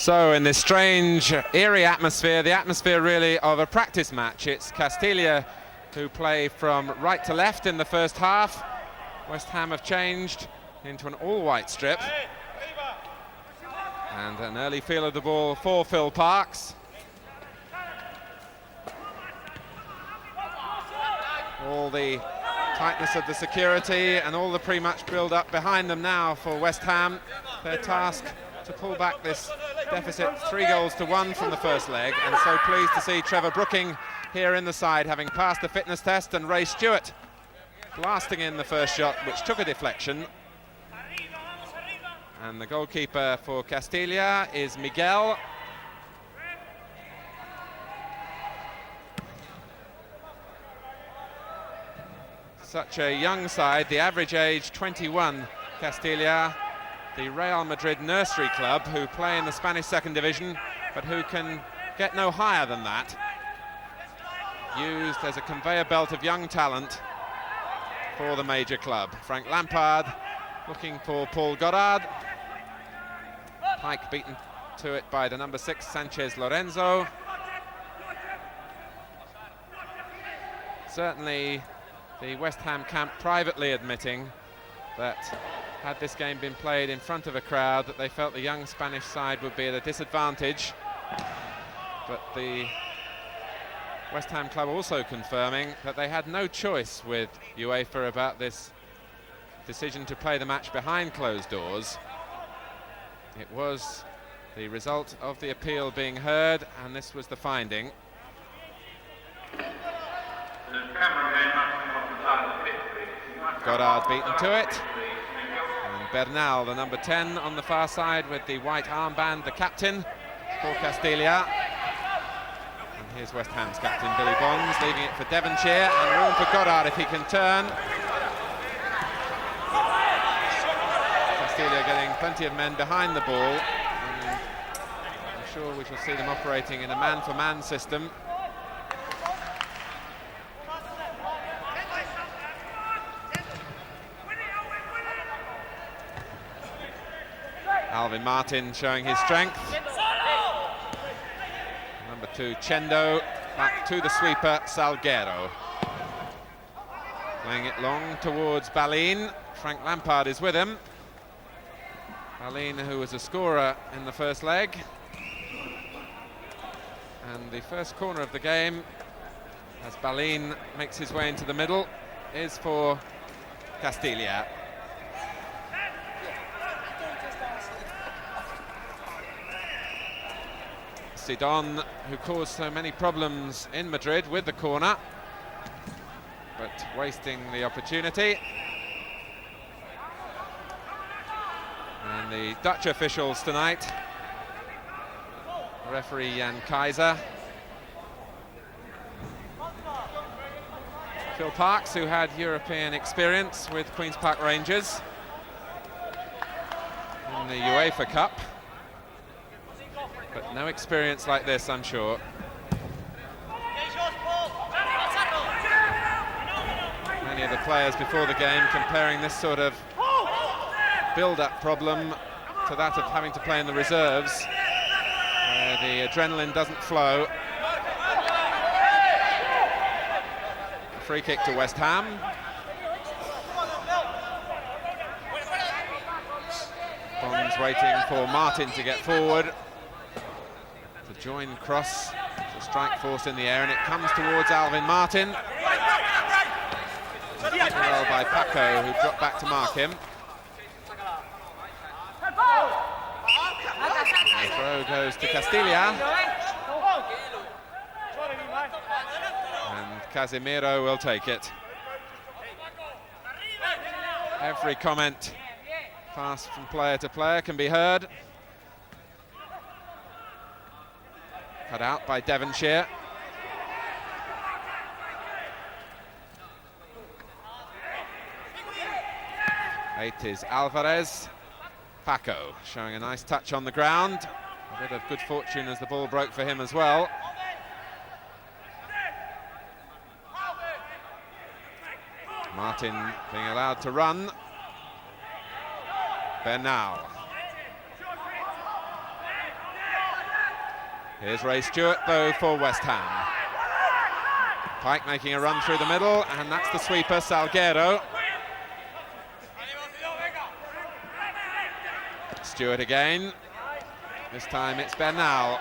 So in this strange, eerie atmosphere, the atmosphere really of a practice match, it's Castilla who play from right to left in the first half. West Ham have changed into an all-white strip. And an early feel of the ball for Phil Parks. All the tightness of the security and all the pre-match build-up behind them now for West Ham. Their task to pull back this deficit 3-1 from the first leg, and so pleased to see Trevor Brooking here in the side, having passed the fitness test, and Ray Stewart blasting in the first shot, which took a deflection. And the goalkeeper for Castilla is Miguel. Such a young side, the average age 21, Castilla, the Real Madrid nursery club, who play in the Spanish second division, but who can get no higher than that. Used as a conveyor belt of young talent for the major club. Frank Lampard looking for Paul Goddard. Pike beaten to it by the number 6, Sanchez Lorenzo. Certainly the West Ham camp privately admitting that had this game been played in front of a crowd, that they felt the young Spanish side would be at a disadvantage. But the West Ham club also confirming that they had no choice with UEFA about this decision to play the match behind closed doors. It was the result of the appeal being heard, and this was the finding. Goddard beaten to it. And Bernal, the number 10 on the far side with the white armband, the captain for Castilla. And here's West Ham's captain, Billy Bonds, leaving it for Devonshire, and room for Goddard if he can turn. Castilla getting plenty of men behind the ball, and I'm sure we shall see them operating in a man-for-man system. Alvin Martin showing his strength. Number 2, Chendo, back to the sweeper, Salguero. Playing it long towards Balin. Frank Lampard is with him. Balin, who was a scorer in the first leg. And the first corner of the game, as Balin makes his way into the middle, is for Castilla. Sidon, who caused so many problems in Madrid with the corner, but wasting the opportunity. And the Dutch officials tonight, referee Jan Keizer. Phil Parks, who had European experience with Queen's Park Rangers in the UEFA Cup. But no experience like this, I'm sure. Many of the players before the game comparing this sort of build-up problem to that of having to play in the reserves, where the adrenaline doesn't flow. Free kick to West Ham. Bonds waiting for Martin to get forward. To join cross, to strike force in the air, and it comes towards Alvin Martin. Well by Paco, who dropped back to mark him. The throw goes to Castilla. And Casemiro will take it. Every comment passed from player to player can be heard. Cut out by Devonshire. Eight is Alvarez. Paco showing a nice touch on the ground. A bit of good fortune as the ball broke for him as well. Martin being allowed to run. Bernal. Here's Ray Stewart, though, for West Ham. Pike making a run through the middle, and that's the sweeper, Salguero. Stewart again. This time it's Bernal.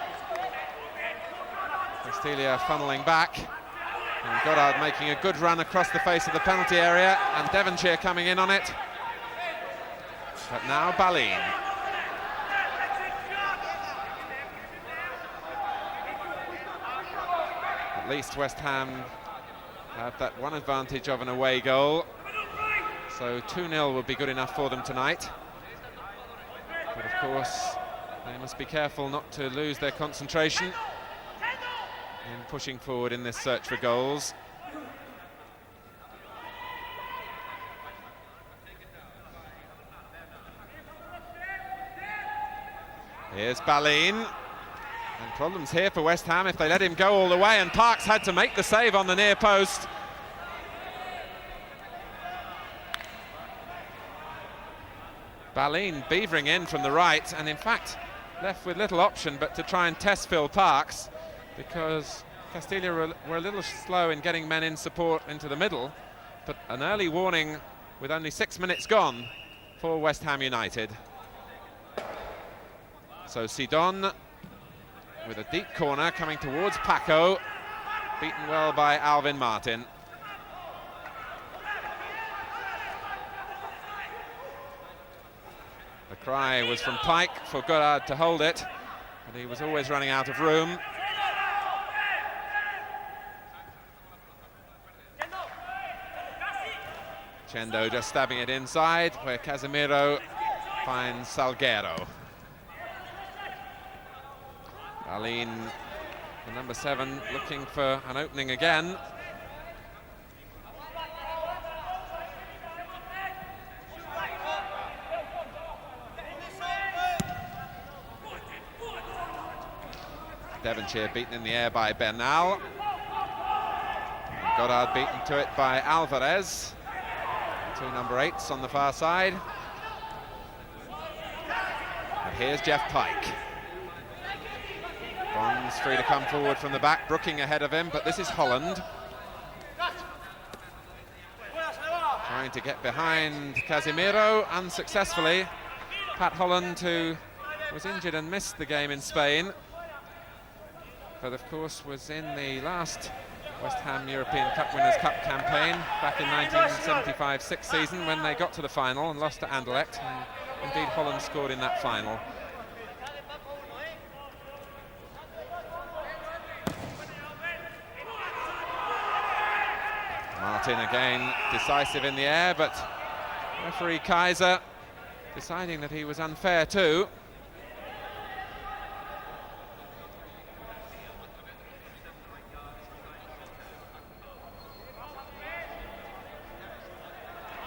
Castilla funneling back. And Goddard making a good run across the face of the penalty area, and Devonshire coming in on it. But now Balin. At least West Ham have that one advantage of an away goal. So 2-0 would be good enough for them tonight. But of course, they must be careful not to lose their concentration in pushing forward in this search for goals. Here's Balin. And problems here for West Ham if they let him go all the way, and Parks had to make the save on the near post. Balin beavering in from the right, and in fact left with little option but to try and test Phil Parks, because Castilla were a little slow in getting men in support into the middle. But an early warning with only 6 minutes gone for West Ham United. So Sidon with a deep corner coming towards Paco, beaten well by Alvin Martin. The cry was from Pike for Goddard to hold it, but he was always running out of room. Chendo just stabbing it inside, where Casemiro finds Salguero. Balin, the number 7, looking for an opening again. Devonshire beaten in the air by Bernal. And Goddard beaten to it by Alvarez. 2 number 8s on the far side. And here's Jeff Pike. Bonds free to come forward from the back, Brooking ahead of him, but this is Holland. Trying to get behind Casemiro, unsuccessfully. Pat Holland, who was injured and missed the game in Spain, but of course was in the last West Ham European Cup Winners' Cup campaign back in 1975-6 season, when they got to the final and lost to Anderlecht, and indeed Holland scored in that final. Martin again decisive in the air, but referee Kaiser deciding that he was unfair too.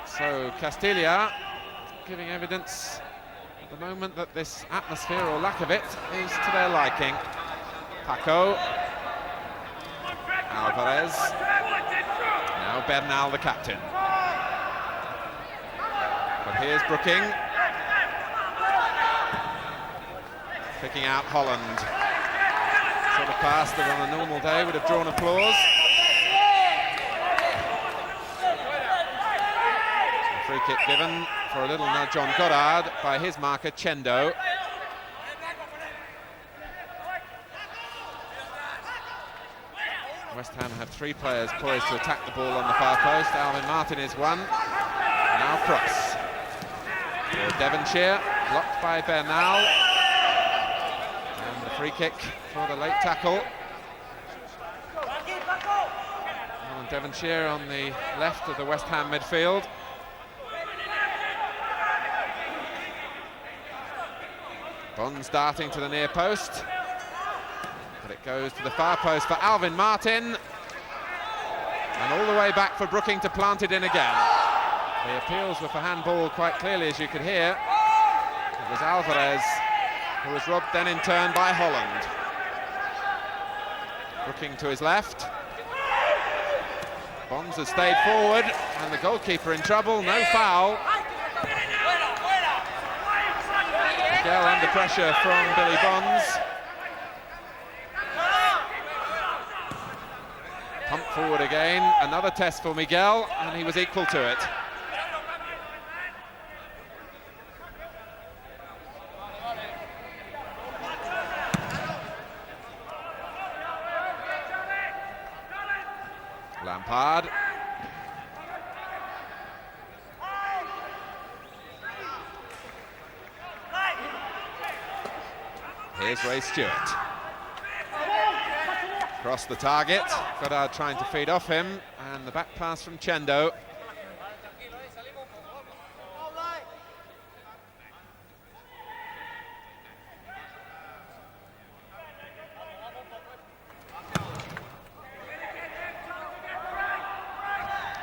So Castilla giving evidence at the moment that this atmosphere, or lack of it, is to their liking. Paco, Alvarez, now Bernal the captain. But here's Brooking, picking out Holland. Sort of pass that on a normal day would have drawn applause. Free kick given for a little nudge on Goddard by his marker, Chendo. West Ham have 3 players poised to attack the ball on the far post. Alvin Martin is one. Now cross. For Devonshire, blocked by Bernal. And the free kick for the late tackle. And Devonshire on the left of the West Ham midfield. Bonds darting to the near post, but it goes to the far post for Alvin Martin, and all the way back for Brooking to plant it in again. The appeals were for handball quite clearly, as you could hear. It was Alvarez who was robbed then in turn by Holland. Brooking to his left. Bonds has stayed forward, and the goalkeeper in trouble, no foul. Miguel under pressure from Billy Bonds. Pump forward again, another test for Miguel, and he was equal to it. Lampard. Here's Ray Stewart. Across the target, Goddard trying to feed off him, and the back pass from Chendo.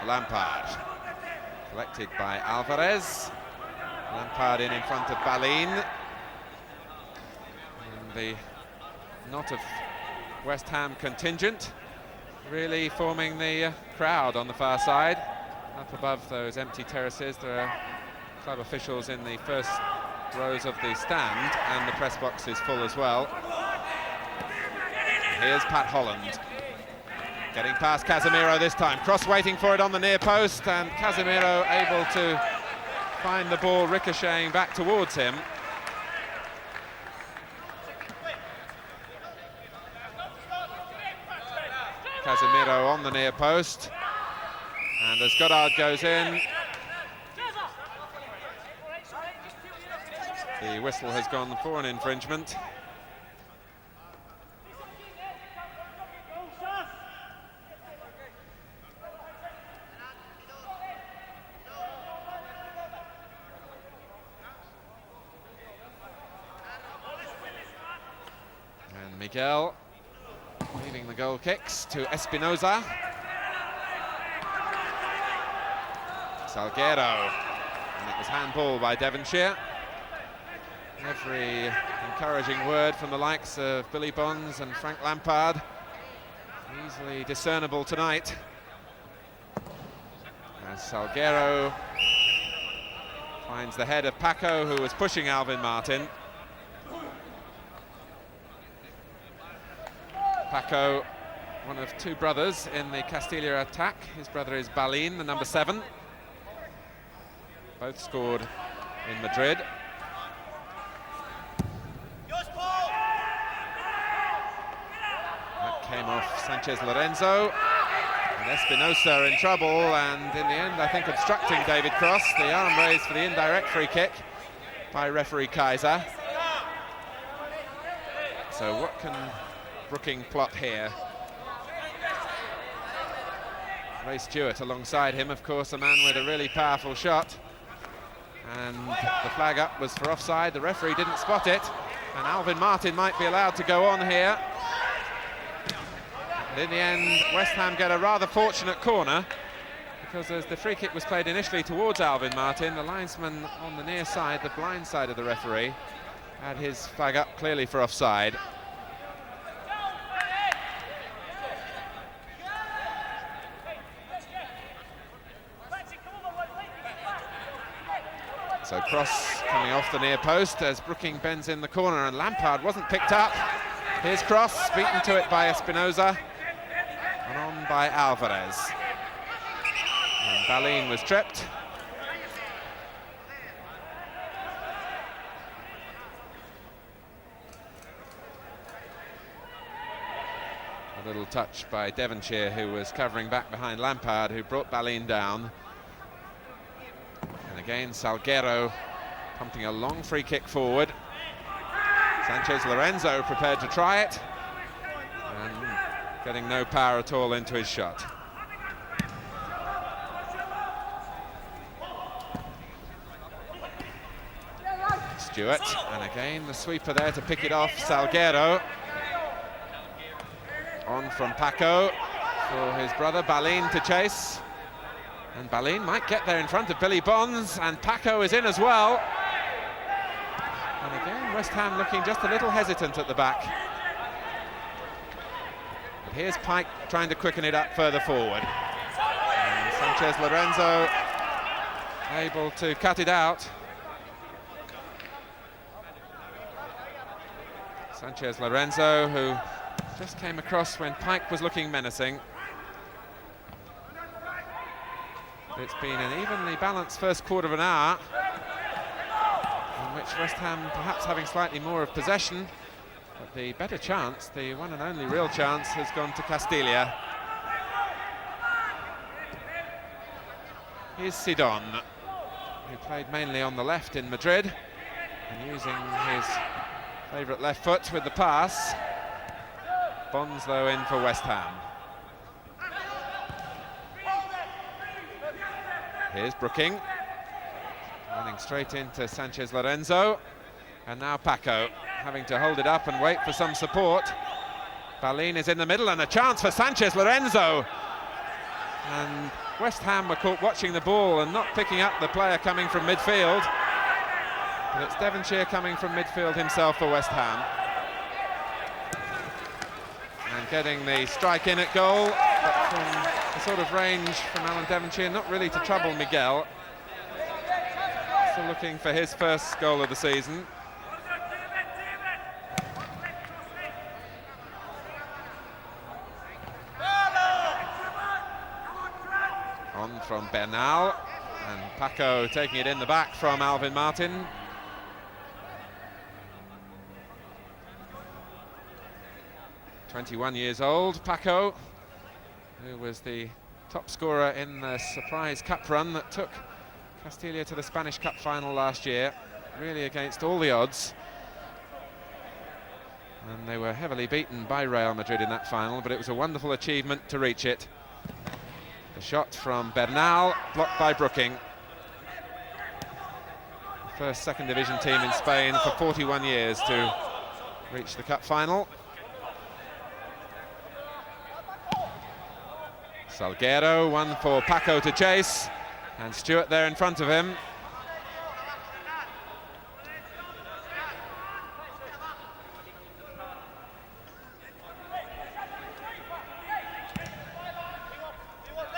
Lampard, collected by Alvarez. Lampard in front of Balin. And the knot of West Ham contingent really forming the crowd on the far side. Up above those empty terraces, there are club officials in the first rows of the stand, and the press box is full as well. And here's Pat Holland. Getting past Casemiro this time. Cross waiting for it on the near post, and Casemiro able to find the ball ricocheting back towards him. Casemiro on the near post, and as Goddard goes in, the whistle has gone for an infringement. And Miguel leaving the goal kicks to Espinosa. Salguero, and it was handball by Devonshire. Every encouraging word from the likes of Billy Bonds and Frank Lampard easily discernible tonight, as Salguero finds the head of Paco, who was pushing Alvin Martin. Paco, one of two brothers in the Castilla attack. His brother is Balin, the number 7. Both scored in Madrid. That came off Sanchez Lorenzo. And Espinosa in trouble, and in the end, I think, obstructing David Cross. The arm raised for the indirect free kick by referee Kaiser. So what can Brooking plot here? Ray Stewart alongside him, of course, a man with a really powerful shot. And the flag up was for offside. The referee didn't spot it, and Alvin Martin might be allowed to go on here. And in the end, West Ham get a rather fortunate corner, because as the free kick was played initially towards Alvin Martin, the linesman on the near side, the blind side of the referee, had his flag up clearly for offside. So Cross coming off the near post as Brooking bends in the corner, and Lampard wasn't picked up. Here's Cross, beaten to it by Espinosa, and on by Alvarez. And Balin was tripped. A little touch by Devonshire, who was covering back behind Lampard, who brought Balin down. And again, Salguero pumping a long free kick forward. Sanchez Lorenzo prepared to try it, and getting no power at all into his shot. Stewart, and again the sweeper there to pick it off, Salguero. On from Paco for his brother Balin to chase. And Balin might get there in front of Billy Bonds, and Paco is in as well. And again, West Ham looking just a little hesitant at the back. But here's Pike trying to quicken it up further forward. And Sanchez Lorenzo able to cut it out. Sanchez Lorenzo, who just came across when Pike was looking menacing. It's been an evenly balanced first quarter of an hour, in which West Ham perhaps having slightly more of possession, but the better chance, the one and only real chance, has gone to Castilla. Here's Sidon, who played mainly on the left in Madrid, and using his favourite left foot with the pass. Bonds, though, in for West Ham. Here's Brooking, running straight into Sanchez Lorenzo, and now Paco having to hold it up and wait for some support. Balin is in the middle, and a chance for Sanchez Lorenzo. And West Ham were caught watching the ball and not picking up the player coming from midfield. But it's Devonshire coming from midfield himself for West Ham. And getting the strike in at goal, but from the sort of range from Alan Devonshire, not really to trouble Miguel. Still looking for his first goal of the season. On from Bernal, and Paco taking it in the back from Alvin Martin. "21 years old, Paco, who was the top scorer in the surprise cup run that took Castilla to the Spanish Cup final last year, really against all the odds. And they were heavily beaten by Real Madrid in that final, but it was a wonderful achievement to reach it. The shot from Bernal, blocked by Brooking. First second division team in Spain for 41 years to reach the cup final. Salguero, one for Paco to chase, and Stewart there in front of him.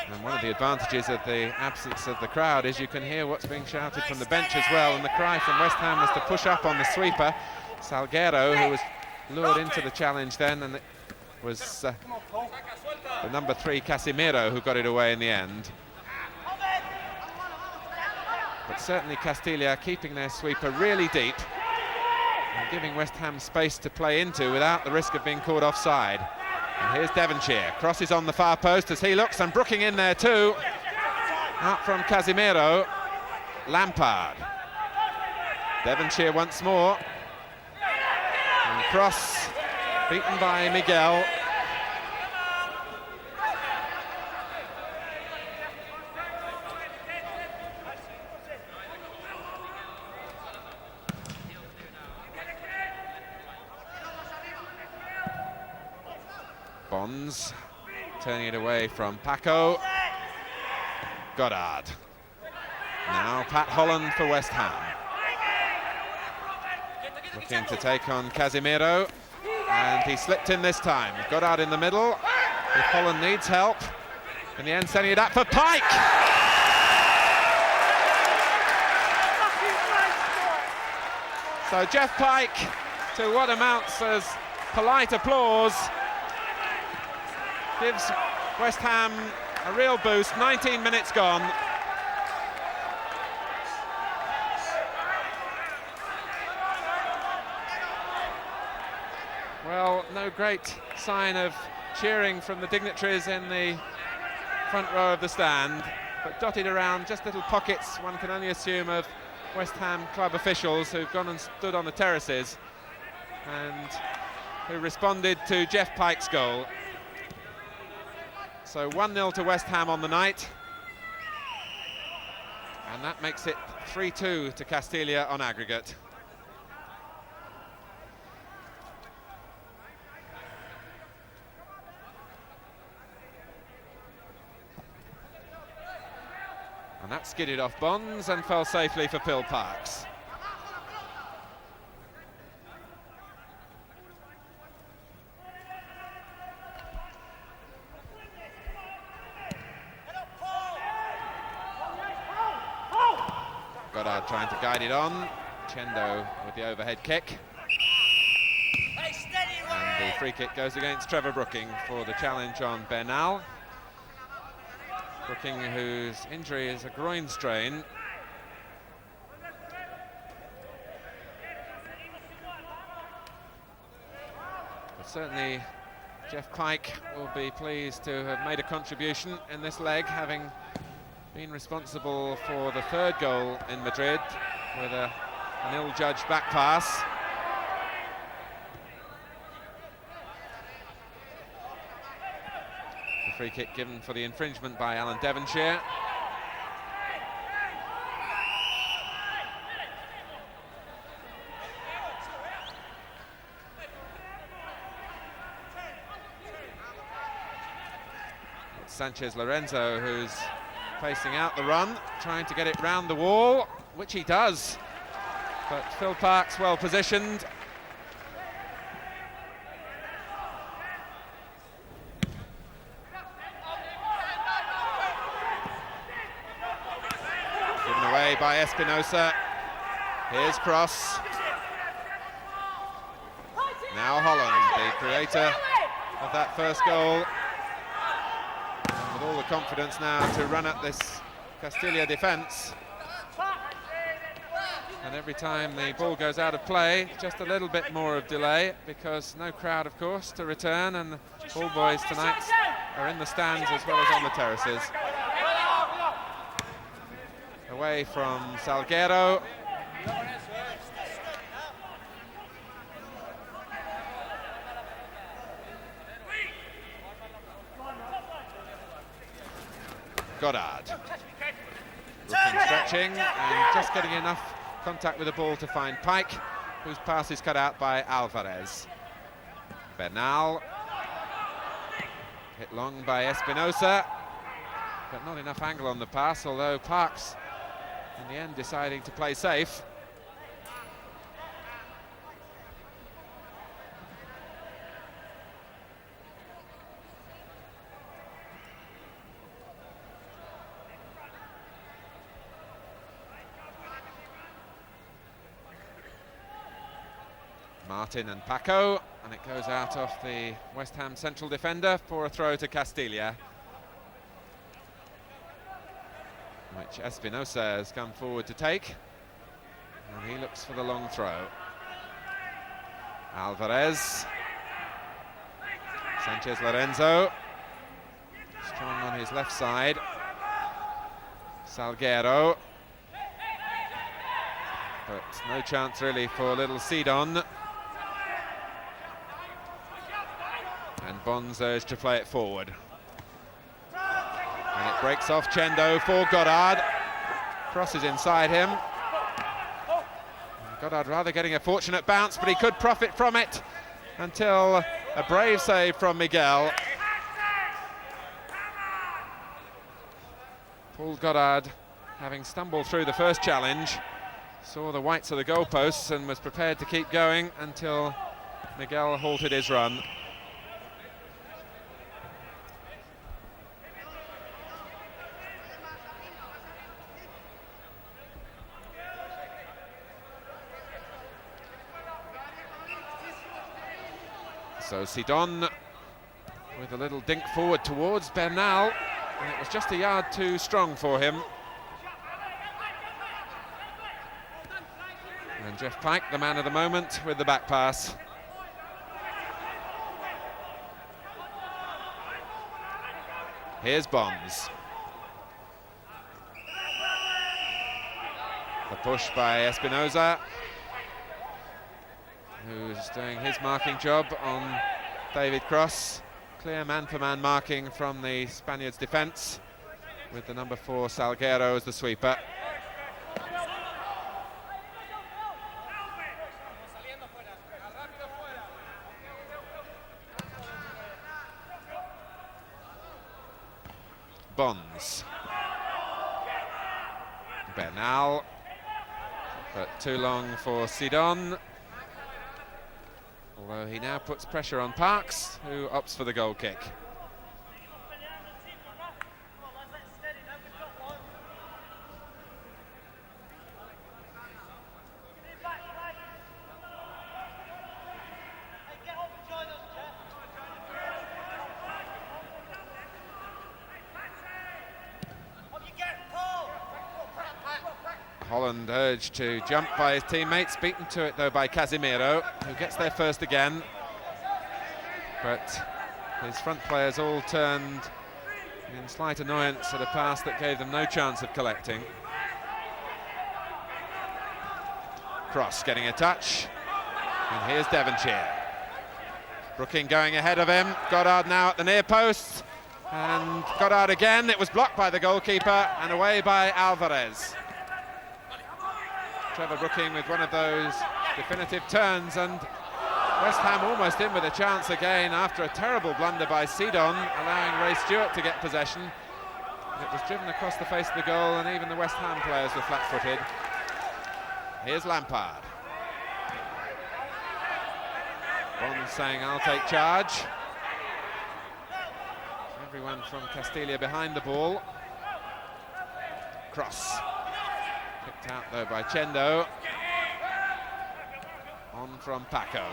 And one of the advantages of the absence of the crowd is you can hear what's being shouted from the bench as well, and the cry from West Ham was to push up on the sweeper, Salguero, who was lured into the challenge then, and it was the number 3 Casimiro who got it away in the end. But certainly Castilla keeping their sweeper really deep and giving West Ham space to play into without the risk of being caught offside. And here's Devonshire, crosses on the far post as he looks, and Brooking in there too. Out from Casimiro, Lampard. Devonshire once more. And cross, beaten by Miguel. Bonds turning it away from Paco. Goddard. Now Pat Holland for West Ham. Looking to take on Casimiro, and he slipped in this time. Goddard in the middle. If Holland needs help, in the end sending it up for Pike. So Jeff Pike, to what amounts as polite applause, gives West Ham a real boost. 19 minutes gone. Well, no great sign of cheering from the dignitaries in the front row of the stand, but dotted around just little pockets, one can only assume, of West Ham club officials who've gone and stood on the terraces and who responded to Jeff Pike's goal. So 1-0 to West Ham on the night, and that makes it 3-2 to Castilla on aggregate. And that skidded off Bonds and fell safely for Phil Parks. Goddard trying to guide it on. Chendo with the overhead kick. And the free kick goes against Trevor Brooking for the challenge on Bernal. Brooking, whose injury is a groin strain. But certainly Jeff Pike will be pleased to have made a contribution in this leg, having been responsible for the third goal in Madrid with an ill-judged back pass. The free kick given for the infringement by Alan Devonshire. It's Sanchez Lorenzo who's facing out the run, trying to get it round the wall, which he does. But Phil Parkes well positioned. Given away by Espinosa. Here's cross. Now Holland, the creator of that first goal. And with all the confidence now to run at this Castilla defence. And every time the ball goes out of play, just a little bit more of delay, because no crowd, of course, to return, and the ball boys tonight are in the stands as well as on the terraces. Away from Salguero. Goddard. Looking, stretching, and just getting enough contact with the ball to find Pike, whose pass is cut out by Alvarez. Bernal. Hit long by Espinosa, but not enough angle on the pass, although Parkes, in the end, deciding to play safe. Martin and Paco, and it goes out off the West Ham central defender for a throw to Castilla, which Espinosa has come forward to take, and he looks for the long throw. Alvarez. Sanchez Lorenzo, strong on his left side. Salguero, but no chance really for little Sidon. And Bonds urged to play it forward. And it breaks off Chendo for Goddard. Crosses inside him. And Goddard rather getting a fortunate bounce, but he could profit from it until a brave save from Miguel. Paul Goddard, having stumbled through the first challenge, saw the whites of the goalposts and was prepared to keep going until Miguel halted his run. So Sidon with a little dink forward towards Bernal, and it was just a yard too strong for him. And Jeff Pike, the man of the moment, with the back pass. Here's Bonds. The push by Espinosa, who's doing his marking job on David Cross. Clear man-for-man marking from the Spaniards' defence, with the number 4 Salguero as the sweeper. Bonds. Bernal, but too long for Sidon. Although he now puts pressure on Parkes, who opts for the goal kick. Holland urged to jump by his teammates, beaten to it though by Casemiro, who gets there first again. But his front players all turned in slight annoyance at a pass that gave them no chance of collecting. Cross getting a touch, and here's Devonshire. Brooking going ahead of him, Goddard now at the near post, and Goddard again, it was blocked by the goalkeeper and away by Alvarez. Trevor Brooking with one of those definitive turns, and West Ham almost in with a chance again after a terrible blunder by Sidon, allowing Ray Stewart to get possession. It was driven across the face of the goal, and even the West Ham players were flat-footed. Here's Lampard. Bond saying, "I'll take charge." Everyone from Castilla behind the ball. Cross. Picked out though by Chendo. On from Paco.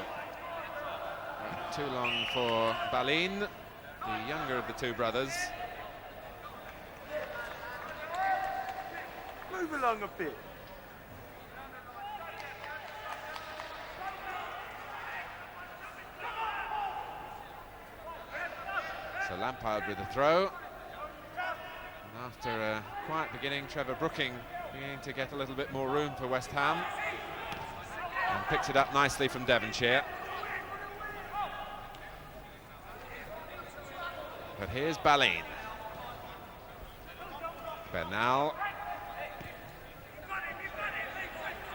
Too long for Balin, the younger of the two brothers. Move along a bit. So Lampard with the throw. And after a quiet beginning, Trevor Brooking beginning to get a little bit more room for West Ham. And picks it up nicely from Devonshire. But here's Balin. Bernal.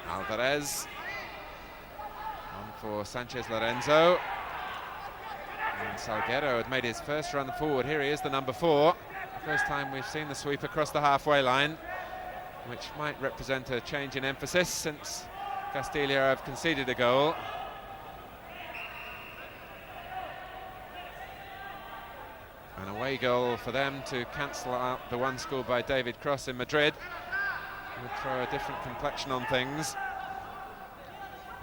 Alvarez. On for Sanchez Lorenzo. And Salguero had made his first run forward. Here he is, the number 4. The first time we've seen the sweep across the halfway line, which might represent a change in emphasis since Castilla have conceded a goal. An away goal for them to cancel out the one scored by David Cross in Madrid. Would throw a different complexion on things.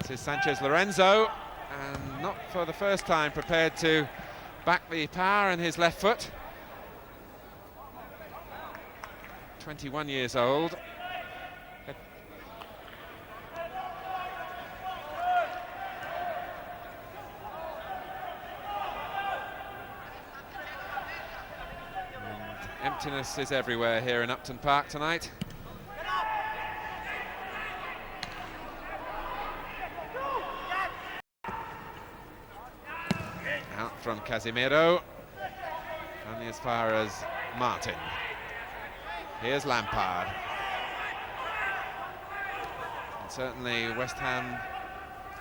This is Sanchez Lorenzo, and not for the first time prepared to back the power in his left foot. 21 years old. Emptiness is everywhere here in Upton Park tonight. Out from Casemiro, only as far as Martin. Here's Lampard. And certainly West Ham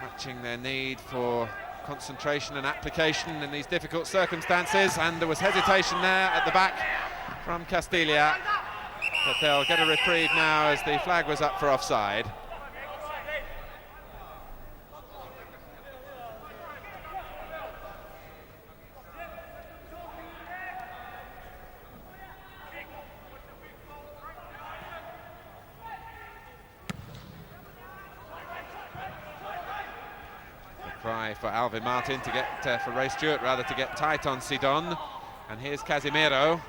matching their need for concentration and application in these difficult circumstances, and there was hesitation there at the back from Castilla, but they'll get a reprieve now as the flag was up for offside. The cry for Alvin Martin to get, for Ray Stewart rather, to get tight on Sidon, and here's Casemiro.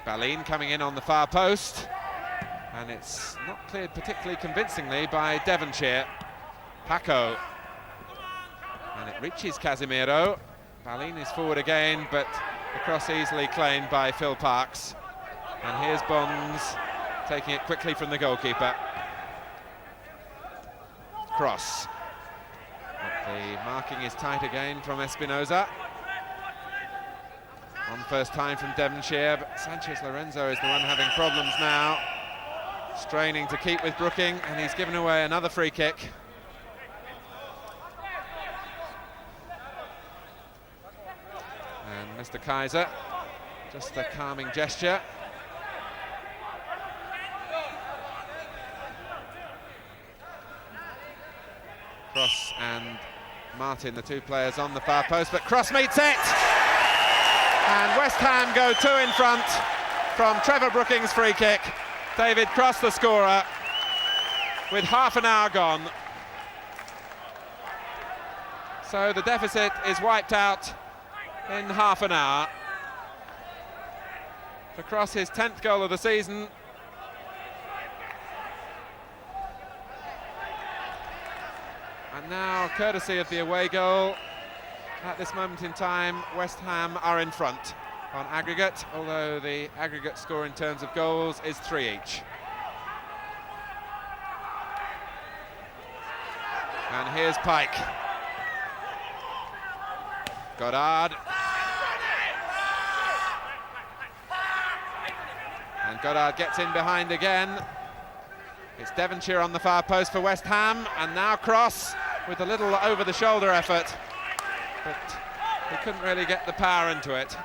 Balin coming in on the far post, and it's not cleared particularly convincingly by Devonshire. Paco, and it reaches Casemiro. Balin is forward again, but the cross easily claimed by Phil Parks. And here's Bonds taking it quickly from the goalkeeper. Cross. But the marking is tight again from Espinosa. On first time from Devonshire, but Sanchez Lorenzo is the one having problems now, straining to keep with Brooking, and he's given away another free kick. And Mr. Kaiser, just a calming gesture. Cross and Martin, the two players on the far post, but Cross meets it! And West Ham go 2 in front from Trevor Brooking's free kick. David Cross, the scorer, with half an hour gone. So the deficit is wiped out in half an hour. For Cross, his 10th goal of the season. And now, courtesy of the away goal, at this moment in time, West Ham are in front on aggregate, although the aggregate score in terms of goals is 3 each. And here's Pike. Goddard. And Goddard gets in behind again. It's Devonshire on the far post for West Ham, and now Cross with a little over-the-shoulder effort, but he couldn't really get the power into it.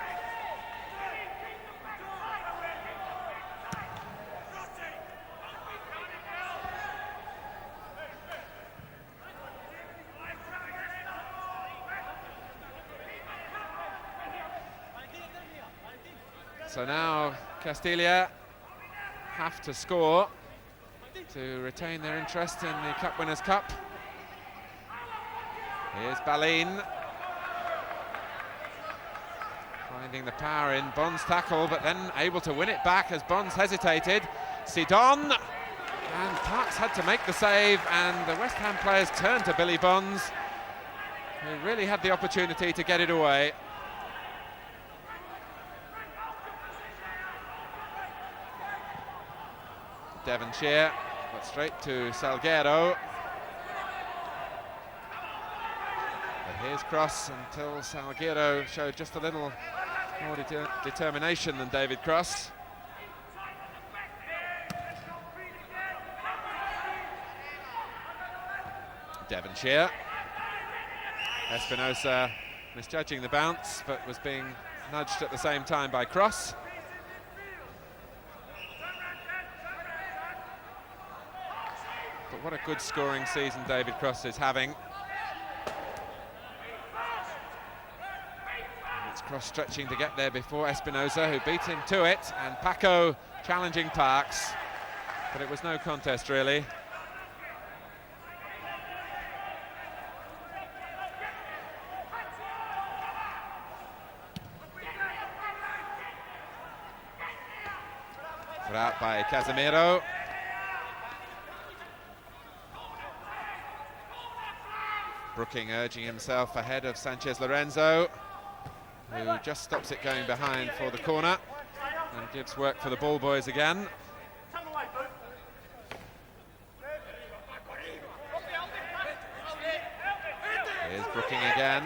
So now Castilla have to score to retain their interest in the Cup Winners' Cup. Here's Balin. Finding the power in Bond's tackle, but then able to win it back as Bonds hesitated. Sidon, and Parks had to make the save, and the West Ham players turned to Billy Bonds, who really had the opportunity to get it away. Devonshire, but straight to Salguero. But here's Cross until Salguero showed just a little more determination than David Cross. Devonshire. Espinosa misjudging the bounce, but was being nudged at the same time by Cross. But what a good scoring season David Cross is having. And it's Cross stretching to get there before Espinosa, who beat him to it, and Paco challenging Parks, but it was no contest really. Put out by Casemiro. Brooking urging himself ahead of Sanchez Lorenzo, who just stops it going behind for the corner and gives work for the ball boys again. Here's Brooking again.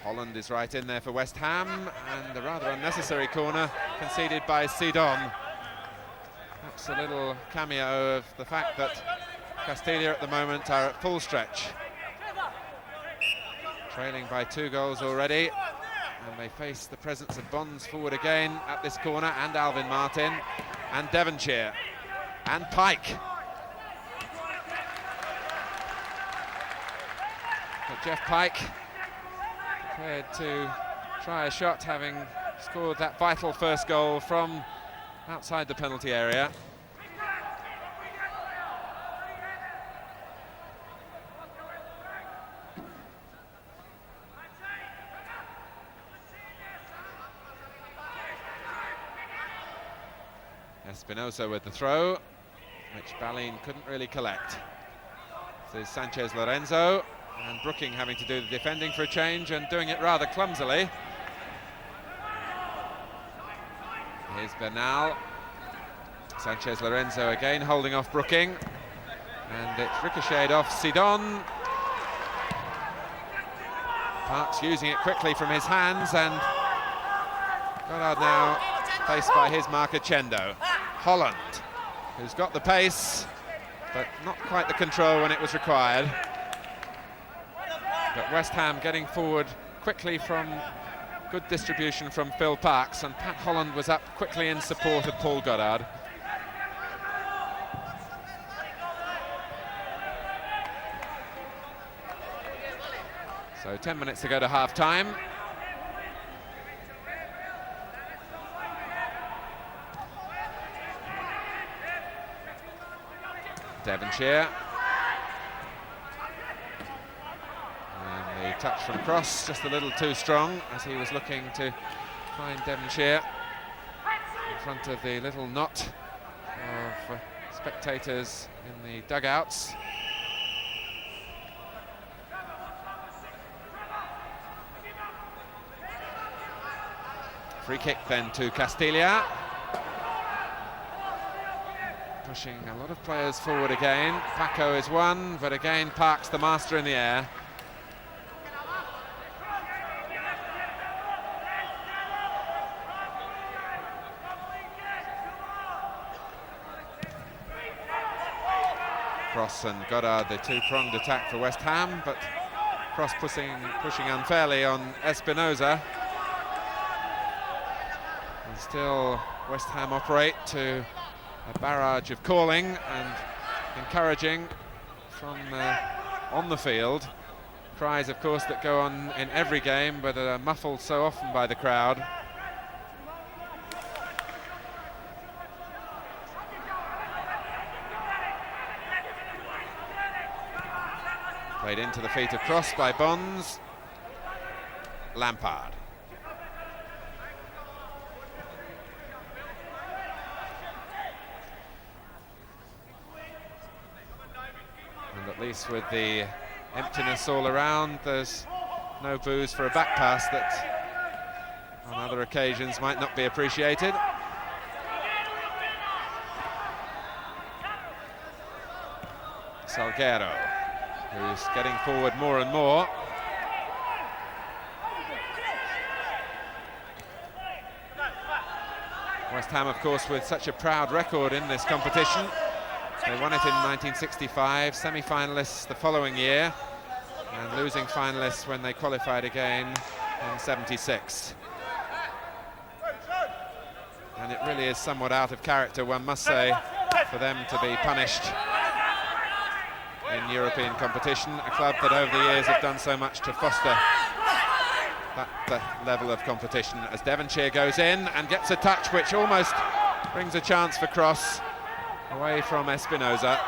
Holland is right in there for West Ham, and a rather unnecessary corner conceded by Sidon. Perhaps a little cameo of the fact that Castilla at the moment are at full stretch, trailing by 2 goals already, and they face the presence of Bonds forward again at this corner, and Alvin Martin, and Devonshire, and Pike. But Jeff Pike prepared to try a shot, having scored that vital first goal from outside the penalty area. Espinosa with the throw, which Balin couldn't really collect. There's Sanchez Lorenzo, and Brooking having to do the defending for a change, and doing it rather clumsily. Here's Bernal. Sanchez Lorenzo again holding off Brooking, and it's ricocheted off Sidon. Parks using it quickly from his hands, and Goddard now faced by his marker Chendo. Holland, who's got the pace, but not quite the control when it was required. But West Ham getting forward quickly from good distribution from Phil Parks, and Pat Holland was up quickly in support of Paul Goddard. So 10 minutes to go to half-time. Devonshire. And the touch from Cross just a little too strong, as he was looking to find Devonshire in front of the little knot of spectators in the dugouts. Free kick then to Castilla. Pushing a lot of players forward again. Paco is one, but again parks the master in the air. Cross and Goddard, the two-pronged attack for West Ham, but Cross pushing unfairly on Espinosa. And still West Ham operate to a barrage of calling and encouraging from on the field. Cries, of course, that go on in every game, but are muffled so often by the crowd. Played into the feet of Cross by Bonds. Lampard. And at least with the emptiness all around, there's no booze for a back pass that on other occasions might not be appreciated. Salguero, who's getting forward more and more. West Ham, of course, with such a proud record in this competition. They won it in 1965, semi-finalists the following year, and losing finalists when they qualified again in 76. And it really is somewhat out of character, one must say, for them to be punished in European competition, a club that over the years have done so much to foster that level of competition. As Devonshire goes in and gets a touch which almost brings a chance for Cross away from Espinosa.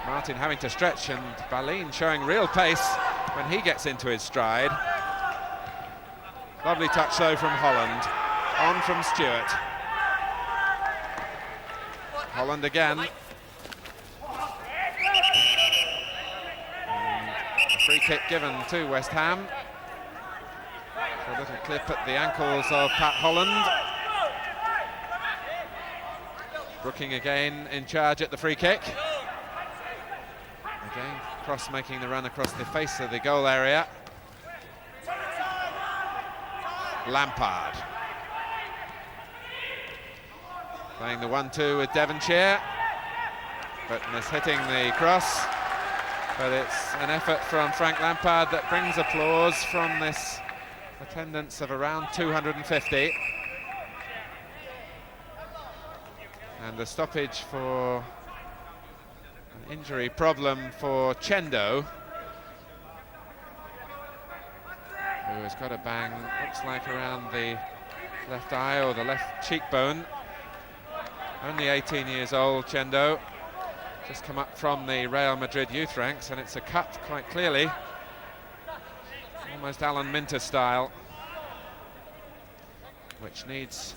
Martin having to stretch, and Balin showing real pace when he gets into his stride. Lovely touch though from Holland, on from Stewart. Holland again. Free kick given to West Ham. A little clip at the ankles of Pat Holland. Brooking again in charge at the free kick. Again, Cross making the run across the face of the goal area. Lampard. Playing the 1-2 with Devonshire, but mishitting the cross. But it's an effort from Frank Lampard that brings applause from this attendance of around 250. And the stoppage for an injury problem for Chendo, who has got a bang, looks like around the left eye or the left cheekbone. Only 18 years old, Chendo. Just come up from the Real Madrid youth ranks, and it's a cut quite clearly. Almost Alan Minter style, which needs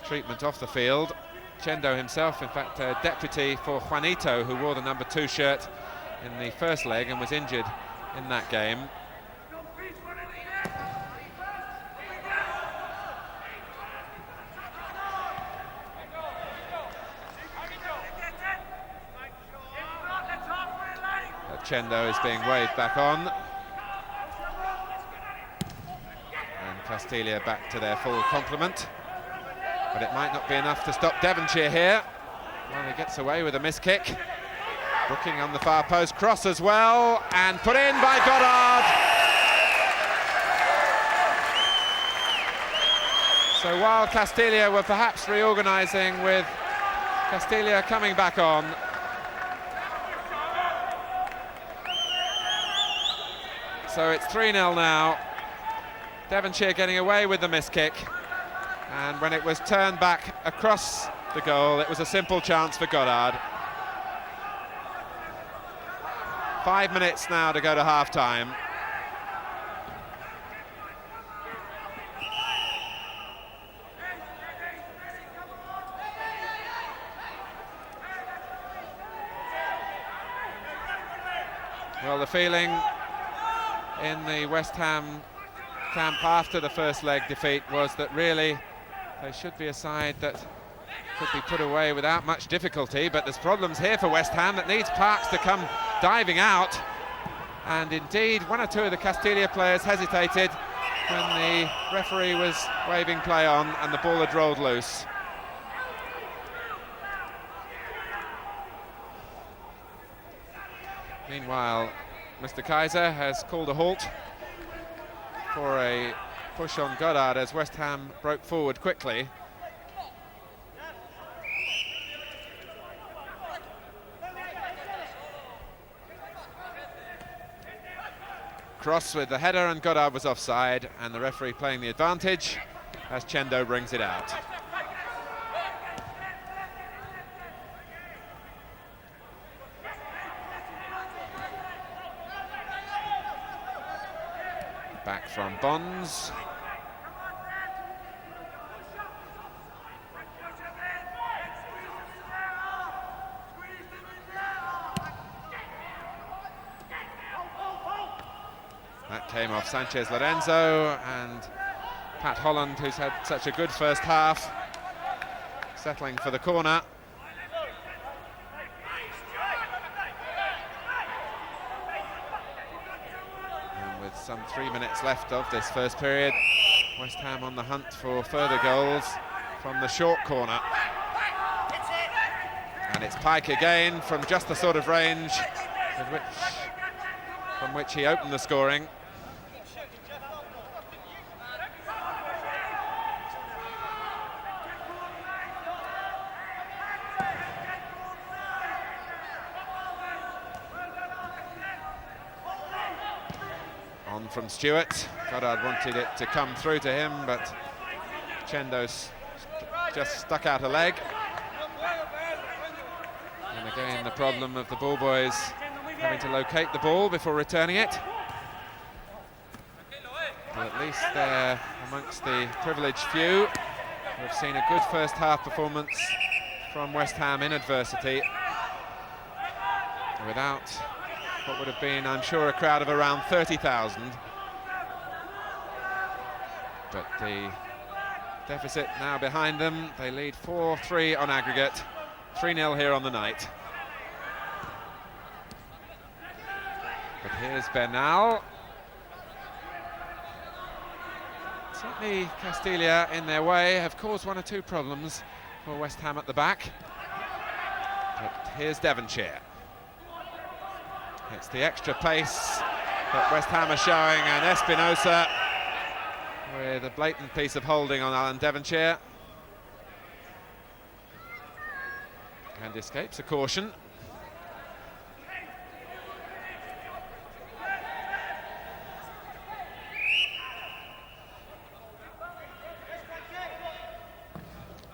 treatment off the field. Chendo himself, in fact, a deputy for Juanito, who wore the number 2 shirt in the first leg and was injured in that game. Chendo is being waved back on. And Castilla back to their full complement. But it might not be enough to stop Devonshire here. Well, he gets away with a miss kick. Brooking on the far post, cross as well, and put in by Goddard. So while Castilla were perhaps reorganising, with Castilla coming back on, so it's 3-0 now. Devonshire getting away with the miss kick. And when it was turned back across the goal, it was a simple chance for Goddard. 5 minutes now to go to half-time. Well, the feeling in the West Ham camp after the first leg defeat was that really they should be a side that could be put away without much difficulty, but there's problems here for West Ham that needs Parks to come diving out, and indeed one or two of the Castilla players hesitated when the referee was waving play on and the ball had rolled loose. Meanwhile, Mr. Kaiser has called a halt for a push on Goddard as West Ham broke forward quickly. Cross with the header, and Goddard was offside, and the referee playing the advantage as Chendo brings it out. Back from Bonds. That came off Sanchez Lorenzo, and Pat Holland, who's had such a good first half, settling for the corner. And with some 3 minutes left of this first period, West Ham on the hunt for further goals from the short corner. And it's Pike again from just the sort of range from which he opened the scoring. On from Stewart. Goddard wanted it to come through to him, but Chendo's just stuck out a leg. And again, the problem of the ball boys having to locate the ball before returning it. But at least they're amongst the privileged few who have seen a good first half performance from West Ham in adversity, without what would have been, I'm sure, a crowd of around 30,000. But the deficit now behind them. They lead 4-3 on aggregate, 3-0 here on the night. But here's Bernal. Certainly Castilla, in their way, have caused one or two problems for West Ham at the back. But here's Devonshire. It's the extra pace that West Ham are showing, and Espinosa with a blatant piece of holding on Alan Devonshire. And escapes a caution.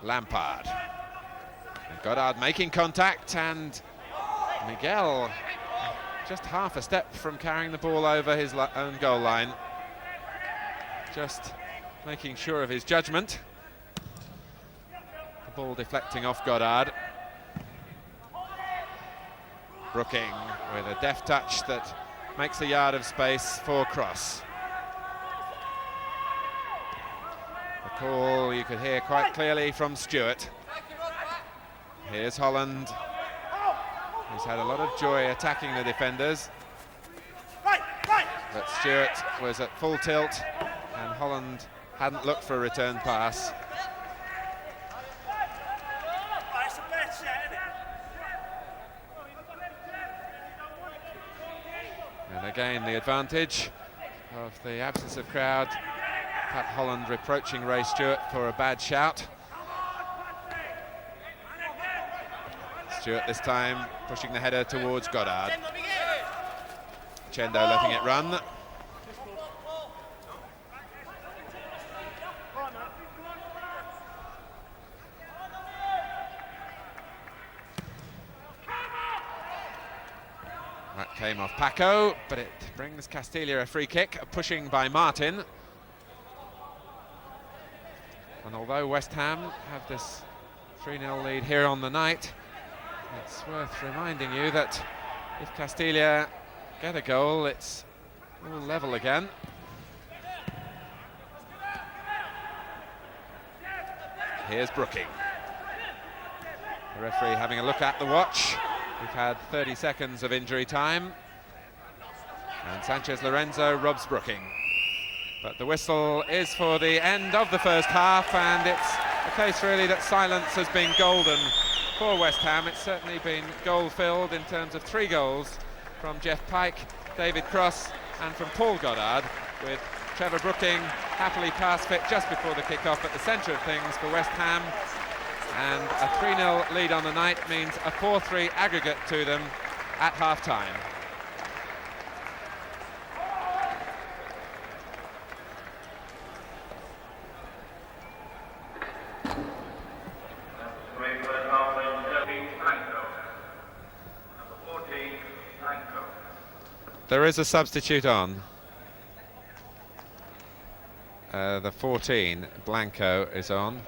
Lampard. And Goddard making contact, and Miguel just half a step from carrying the ball over his own goal line. Just making sure of his judgment. The ball deflecting off Goddard. Brooking with a deft touch that makes a yard of space for cross. The call you could hear quite clearly from Stewart. Here's Holland, who's had a lot of joy attacking the defenders. But Stewart was at full tilt, and Holland hadn't looked for a return pass. And again, the advantage of the absence of crowd. Pat Holland reproaching Ray Stewart for a bad shout. Stewart this time pushing the header towards Goddard. Chendo letting it run. That came off Paco, but it brings Castilla a free kick, a pushing by Martin. And although West Ham have this 3-0 lead here on the night, it's worth reminding you that if Castilla get a goal, it's all level again. Here's Brooking. The referee having a look at the watch. We've had 30 seconds of injury time. And Sanchez Lorenzo robs Brooking. But the whistle is for the end of the first half, and it's a case really that silence has been golden for West Ham. It's certainly been goal-filled in terms of 3 goals from Jeff Pike, David Cross and from Paul Goddard, with Trevor Brooking happily pass fit just before the kick-off at the centre of things for West Ham. And a 3-0 lead on the night means a 4-3 aggregate to them at half-time. There is a substitute on. The 14, Blanco, is on.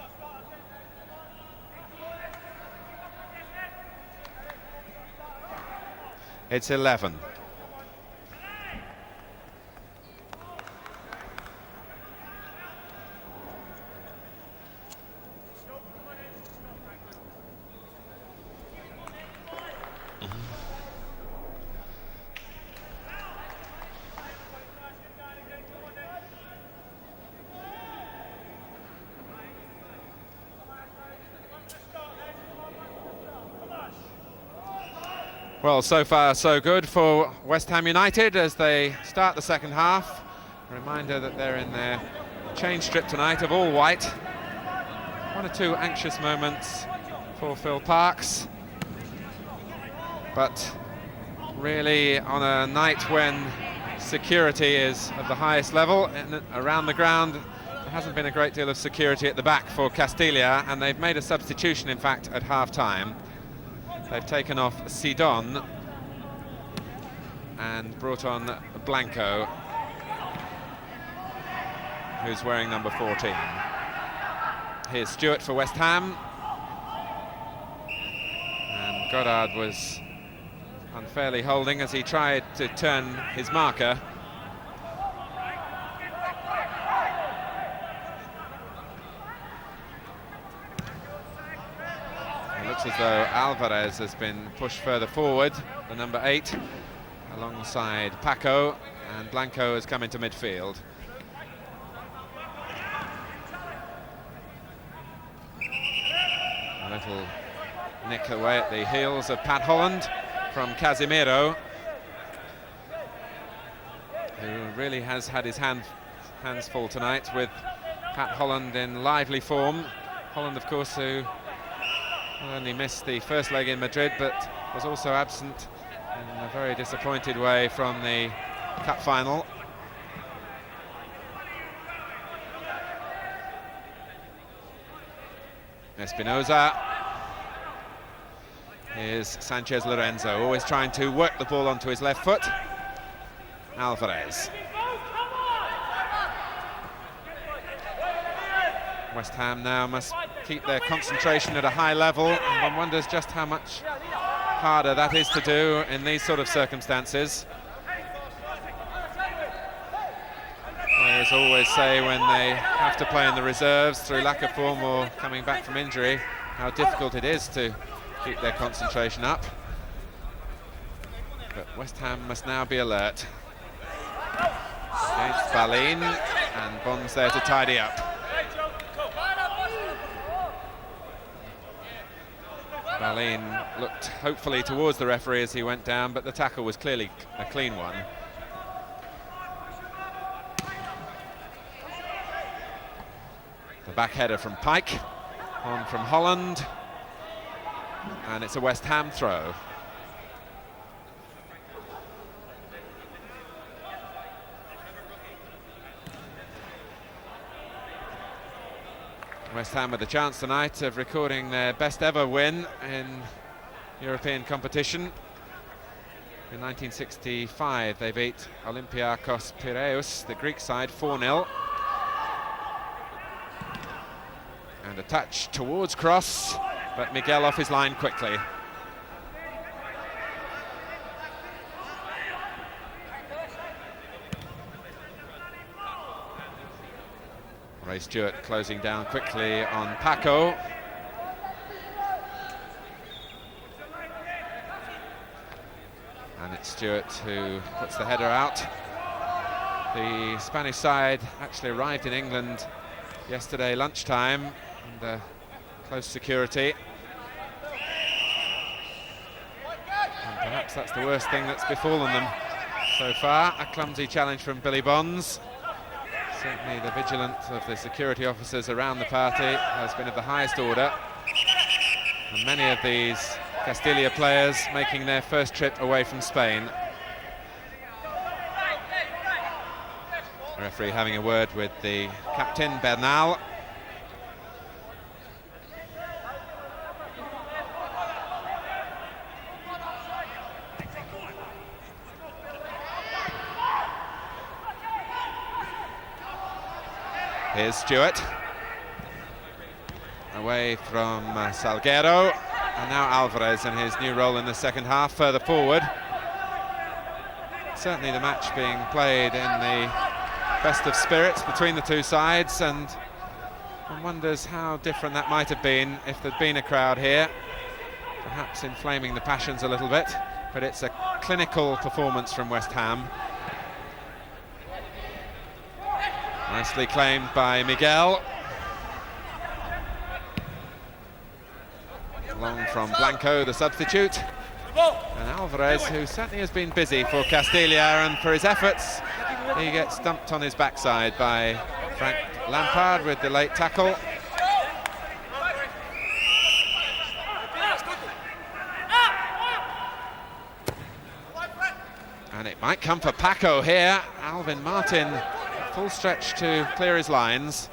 It's 11. Well, so far so good for West Ham United as they start the second half. A reminder that they're in their change strip tonight of all white. 1 or 2 anxious moments for Phil Parkes, but really on a night when security is of the highest level and around the ground, there hasn't been a great deal of security at the back for Castilla, and they've made a substitution in fact at half-time. They've taken off Sidon and brought on Blanco, who's wearing number 14. Here's Stewart for West Ham. And Goddard was unfairly holding as he tried to turn his marker. It looks as though Alvarez has been pushed further forward, the number 8, alongside Paco, and Blanco has come into midfield. A little nick away at the heels of Pat Holland from Casemiro, who really has had his hands full tonight with Pat Holland in lively form. Holland, of course, who not only missed the first leg in Madrid, but was also absent in a very disappointed way from the cup final. Espinosa. Here's Sanchez Lorenzo, always trying to work the ball onto his left foot. Alvarez. West Ham now must keep their concentration at a high level, and one wonders just how much harder that is to do in these sort of circumstances. Players always say when they have to play in the reserves through lack of form or coming back from injury, how difficult it is to keep their concentration up. But West Ham must now be alert. Against Balin, and Bond's there to tidy up. Balin looked hopefully towards the referee as he went down, but the tackle was clearly a clean one. The back header from Pike, on from Holland, and it's a West Ham throw. West Ham with a chance tonight of recording their best ever win in European competition. In 1965 they beat Olympiakos Piraeus, the Greek side, 4-0. And a touch towards Cross, but Miguel off his line quickly. Ray Stewart closing down quickly on Paco. And it's Stewart who puts the header out. The Spanish side actually arrived in England yesterday lunchtime under close security. And perhaps that's the worst thing that's befallen them so far. A clumsy challenge from Billy Bonds. Certainly the vigilance of the security officers around the party has been of the highest order. And many of these Castilla players making their first trip away from Spain. The referee having a word with the captain, Bernal. Here's Stewart. Away from Salguero. And now Alvarez in his new role in the second half, further forward. Certainly the match being played in the best of spirits between the two sides, and one wonders how different that might have been if there'd been a crowd here, perhaps inflaming the passions a little bit. But it's a clinical performance from West Ham. Nicely claimed by Miguel. Long from Blanco, the substitute. And Alvarez, who certainly has been busy for Castilla, and for his efforts, he gets dumped on his backside by Frank Lampard with the late tackle. And it might come for Paco here. Alvin Martin, full stretch to clear his lines.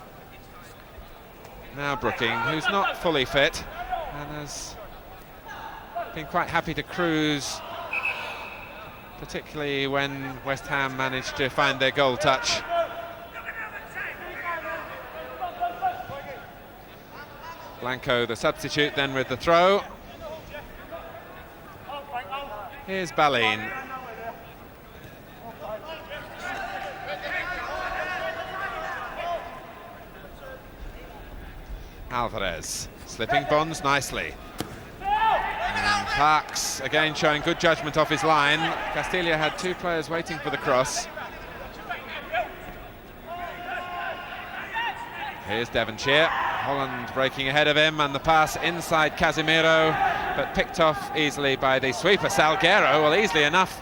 Now Brooking, who's not fully fit, and has been quite happy to cruise, particularly when West Ham managed to find their goal touch. Blanco, the substitute, then with the throw. Here's Balin. Alvarez, slipping Bonds nicely. And Parks again showing good judgment off his line. Castilla had two players waiting for the cross. Here's Devonshire. Holland breaking ahead of him, and the pass inside Casemiro, but picked off easily by the sweeper Salguero. Well, easily enough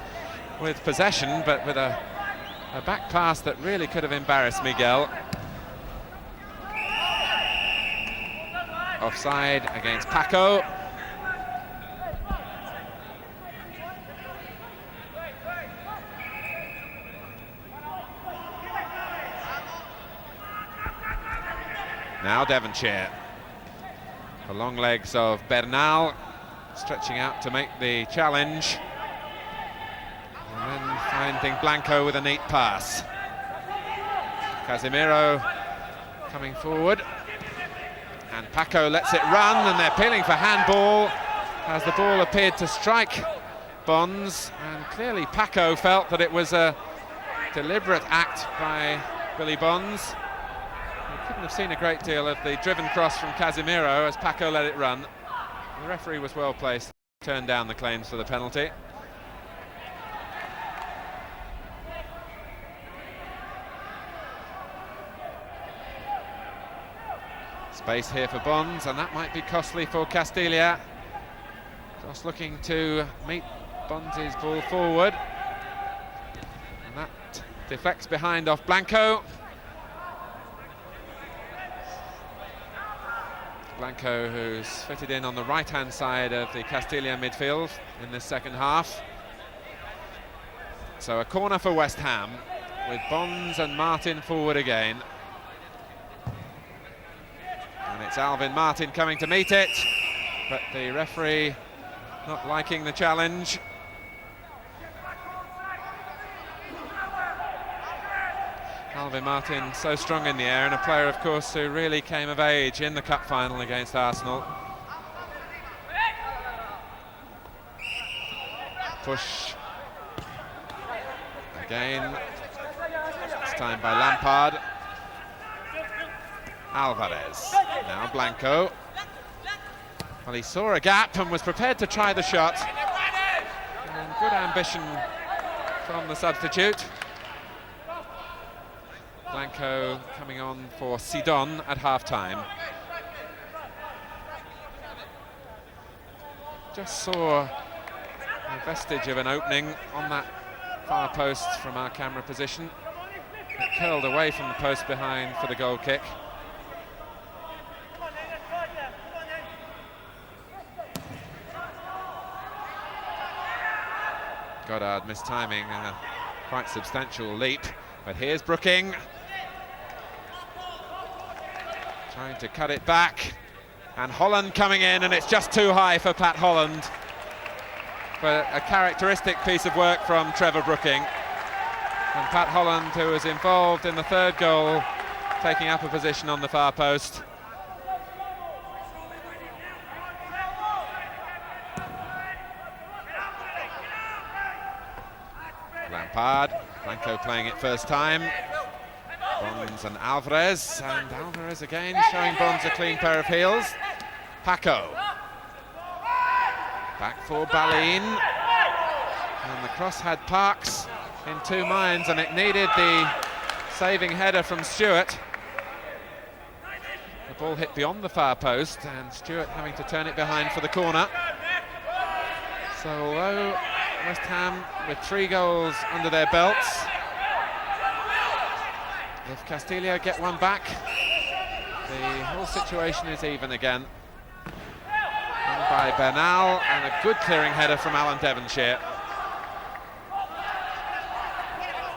with possession, but with a back pass that really could have embarrassed Miguel. Offside against Paco. Now Devonshire. The long legs of Bernal, stretching out to make the challenge. And then finding Blanco with a neat pass. Casemiro coming forward. And Paco lets it run, and they're appealing for handball as the ball appeared to strike Bonds. And clearly Paco felt that it was a deliberate act by Billy Bonds. He couldn't have seen a great deal of the driven cross from Casemiro as Paco let it run. The referee was well placed to turn down the claims for the penalty. Space here for Bonds, and that might be costly for Castilla. Just looking to meet Bonds' ball forward. And that deflects behind off Blanco. Blanco, who's fitted in on the right-hand side of the Castilla midfield in this second half. So a corner for West Ham, with Bonds and Martin forward again. And it's Alvin Martin coming to meet it, but the referee not liking the challenge. Alvin Martin so strong in the air, and a player, of course, who really came of age in the cup final against Arsenal. Push again, this time by Lampard. Alvarez. Now Blanco. Well, he saw a gap and was prepared to try the shot. And good ambition from the substitute. Blanco coming on for Sidon at half-time. Just saw a vestige of an opening on that far post from our camera position. It curled away from the post behind for the goal kick. Goddard mistiming a quite substantial leap, but here's Brooking. Trying to cut it back, and Holland coming in, and it's just too high for Pat Holland. But a characteristic piece of work from Trevor Brooking. And Pat Holland, who was involved in the third goal, taking up a position on the far post. Lampard, Blanco playing it first time. Bronze and Alvarez again showing Bronze a clean pair of heels. Paco. Back for Balin. And the cross had Parks in two minds, and it needed the saving header from Stewart. The ball hit beyond the far post, and Stewart having to turn it behind for the corner. So although West Ham with 3 goals under their belts, if Castilla get one back, the whole situation is even again. And by Bernal, and a good clearing header from Alan Devonshire.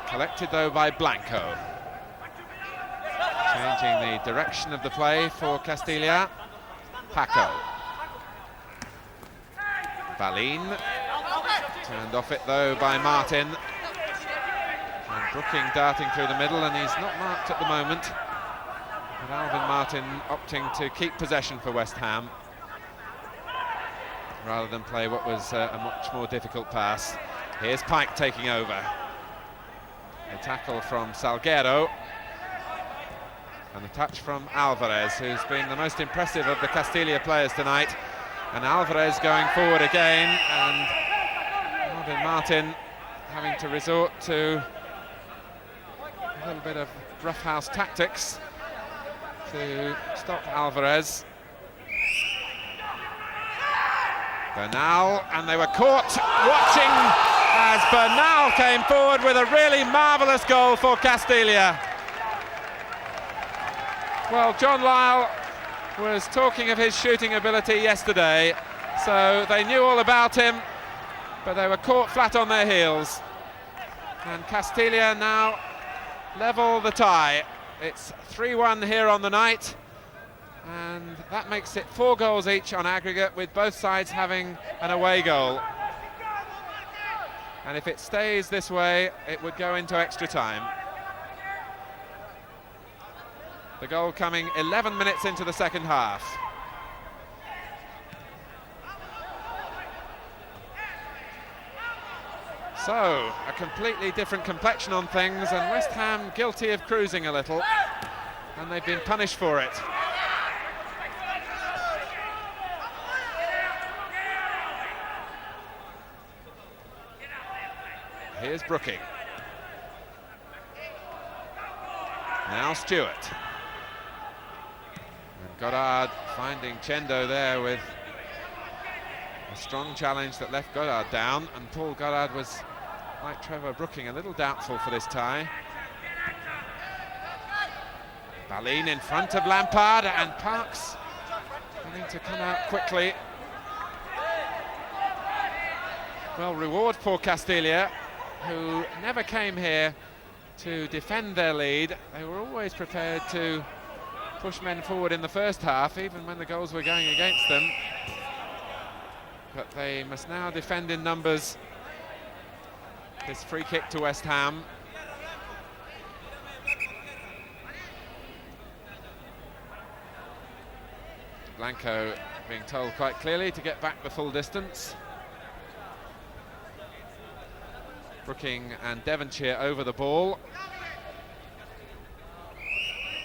Collected though by Blanco. Changing the direction of the play for Castilla. Paco. Balin. Turned off it though by Martin. And Brooking darting through the middle, and he's not marked at the moment. But Alvin Martin opting to keep possession for West Ham, rather than play what was a much more difficult pass. Here's Pike taking over. A tackle from Salguero. And a touch from Alvarez, who's been the most impressive of the Castilla players tonight. And Alvarez going forward again, and Alvin Martin having to resort to a little bit of roughhouse tactics to stop Alvarez. Bernal, and they were caught watching as Bernal came forward with a really marvellous goal for Castilla. Well, John Lyle was talking of his shooting ability yesterday, so they knew all about him, but they were caught flat on their heels. And Castilla now level the tie. It's 3-1 here on the night, and that makes it 4 goals each on aggregate, with both sides having an away goal. And if it stays this way, it would go into extra time. The goal coming 11 minutes into the second half. So, a completely different complexion on things, and West Ham guilty of cruising a little, and they've been punished for it. Here's Brooking. Now Stewart. And Goddard finding Chendo there with a strong challenge that left Goddard down, and Paul Goddard was, like Trevor Brooking, a little doubtful for this tie. Balin in front of Lampard, and Parks having to come out quickly. Well, reward for Castilla, who never came here to defend their lead. They were always prepared to push men forward in the first half, even when the goals were going against them. But they must now defend in numbers. This free kick to West Ham. Blanco being told quite clearly to get back the full distance. Brooking and Devonshire over the ball.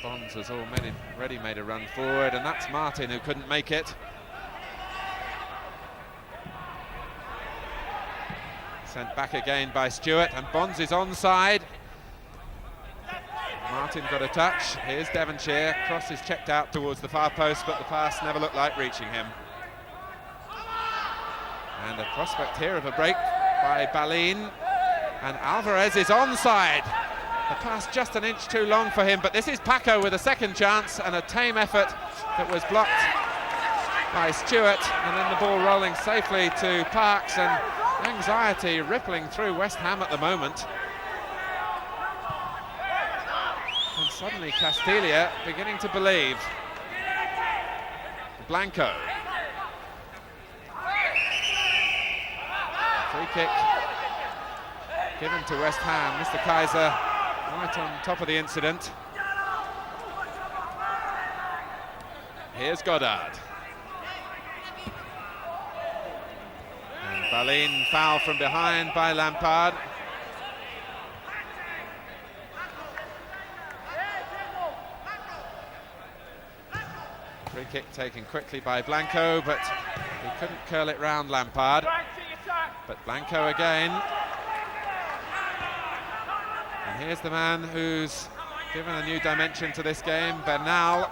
Bonds has already made a run forward, and that's Martin who couldn't make it. Sent back again by Stewart, and Bonds is onside. Martin got a touch. Here's Devonshire. Cross is checked out towards the far post, but the pass never looked like reaching him. And a prospect here of a break by Balin. And Alvarez is onside. The pass just an inch too long for him, but this is Paco with a second chance, and a tame effort that was blocked by Stewart, and then the ball rolling safely to Parks, and anxiety rippling through West Ham at the moment. And suddenly Castilla beginning to believe. Blanco. Free kick given to West Ham. Mr. Kaiser right on top of the incident. Here's Goddard. And Balin foul from behind by Lampard. Free kick taken quickly by Blanco, but he couldn't curl it round Lampard. But Blanco again. And here's the man who's given a new dimension to this game, Bernal.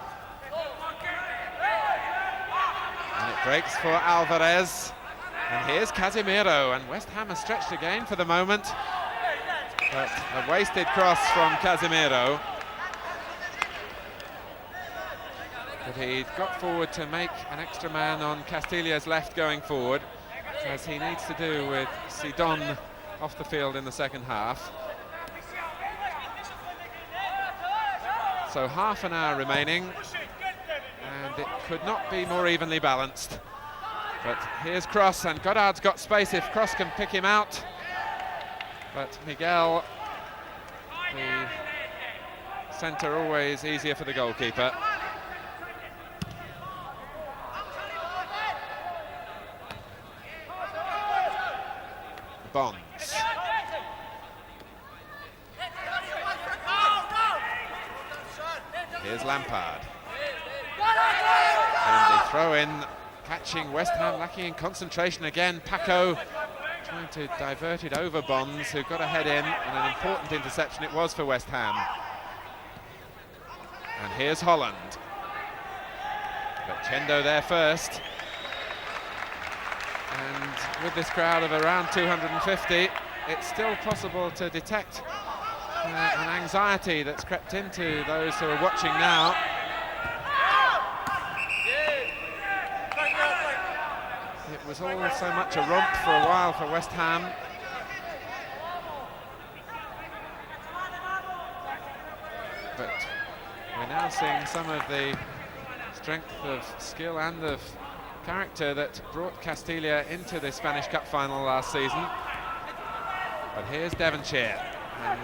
And it breaks for Alvarez. And here's Casemiro, and West Ham are stretched again for the moment. But a wasted cross from Casemiro. But he got forward to make an extra man on Castiglia's left going forward, as he needs to do with Sidon off the field in the second half. So half an hour remaining, and it could not be more evenly balanced. But here's Cross, and Goddard's got space if Cross can pick him out. But Miguel, the centre, always easier for the goalkeeper. Bonds. Here's Lampard. And the throw in, catching West Ham lacking in concentration again. Paco trying to divert it over Bonds, who got a head in, and an important interception it was for West Ham. And here's Holland. But Chendo there first. And with this crowd of around 250, it's still possible to detect an anxiety that's crept into those who are watching now. It was all so much a romp for a while for West Ham. But we're now seeing some of the strength of skill and of character that brought Castilla into the Spanish Cup final last season. But here's Devonshire, and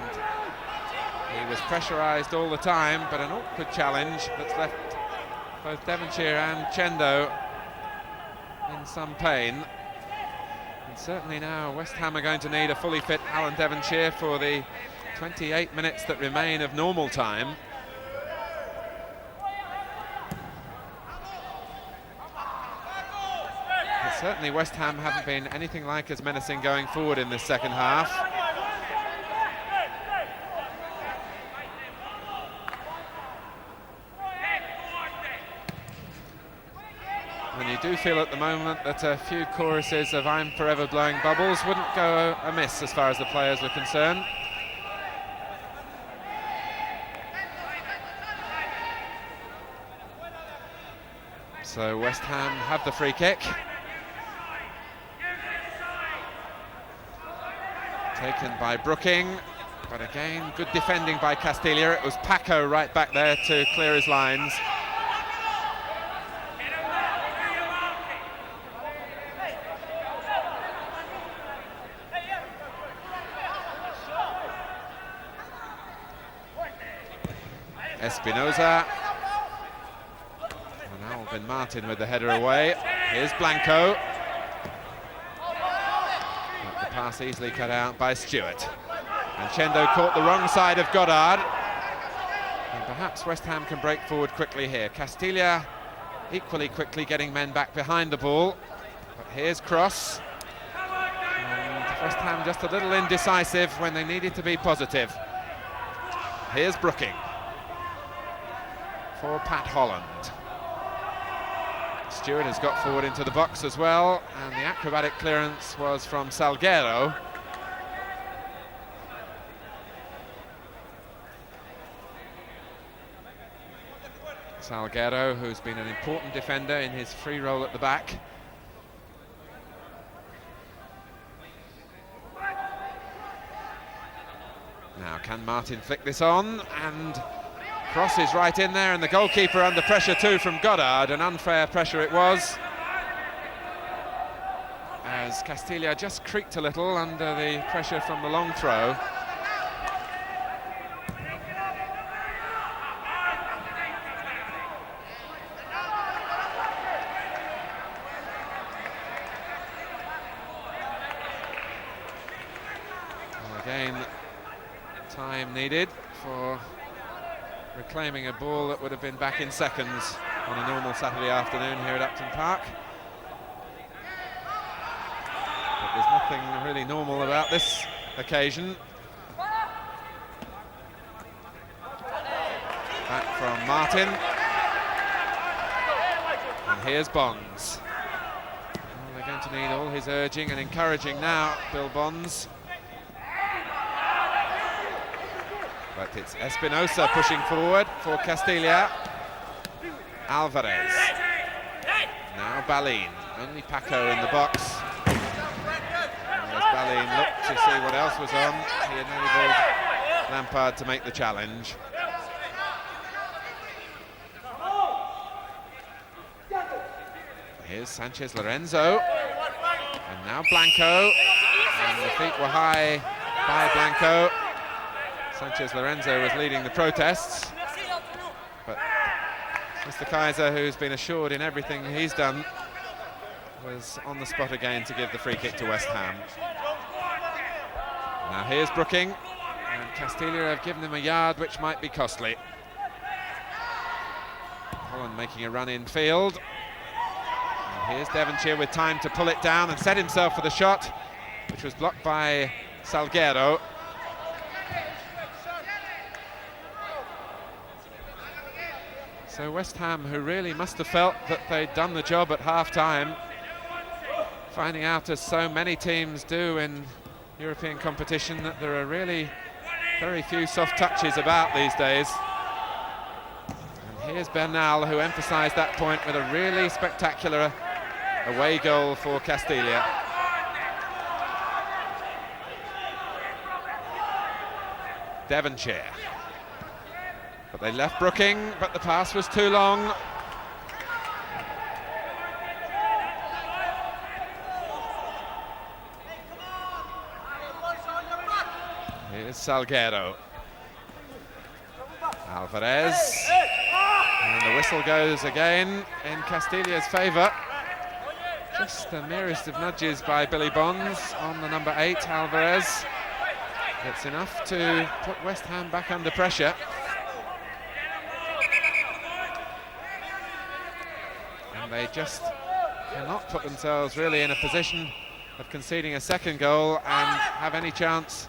he was pressurised all the time, but an awkward challenge that's left both Devonshire and Chendo in some pain. And certainly now West Ham are going to need a fully fit Alan Devonshire for the 28 minutes that remain of normal time. But certainly West Ham haven't been anything like as menacing going forward in this second half. And you do feel at the moment that a few choruses of "I'm Forever Blowing Bubbles" wouldn't go amiss as far as the players were concerned. So West Ham have the free kick. Taken by Brooking, but again, good defending by Castilla. It was Paco right back there to clear his lines. Espinosa. And now Ben Martin with the header away. Here's Blanco. But the pass easily cut out by Stewart. And Chendo caught the wrong side of Goddard. And perhaps West Ham can break forward quickly here. Castilla equally quickly getting men back behind the ball. But here's cross. And West Ham just a little indecisive when they needed to be positive. Here's Brooking for Pat Holland. Stewart has got forward into the box as well, and the acrobatic clearance was from Salguero. Salguero, who's been an important defender in his free role at the back. Now, can Martin flick this on? And cross is right in there, and the goalkeeper under pressure too from Goddard. An unfair pressure it was, as Castilla just creaked a little under the pressure from the long throw. Again, time needed for reclaiming a ball that would have been back in seconds on a normal Saturday afternoon here at Upton Park. But there's nothing really normal about this occasion. Back from Martin. And here's Bonds. Well, they're going to need all his urging and encouraging now, Bill Bonds. But it's Espinosa pushing forward for Castilla. Alvarez. Now Balin. Only Paco in the box. And as Balin looked to see what else was on, he enabled Lampard to make the challenge. Here's Sanchez Lorenzo. And now Blanco. And the feet were high by Blanco. Sanchez Lorenzo was leading the protests, but Mr. Kaiser, who's been assured in everything he's done, was on the spot again to give the free kick to West Ham. Now here's Brooking, and Castilla have given him a yard which might be costly. Holland making a run in field. And here's Devonshire with time to pull it down and set himself for the shot, which was blocked by Salguero. So West Ham, who really must have felt that they'd done the job at half-time, finding out, as so many teams do in European competition, that there are really very few soft touches about these days. And here's Bernal, who emphasised that point with a really spectacular away goal for Castilla. Devonshire. But they left Brooking, but the pass was too long. Here's Salguero. Alvarez. And the whistle goes again in Castilla's favour. Just the merest of nudges by Billy Bonds on the number 8, Alvarez. It's enough to put West Ham back under pressure. They just cannot put themselves really in a position of conceding a second goal and have any chance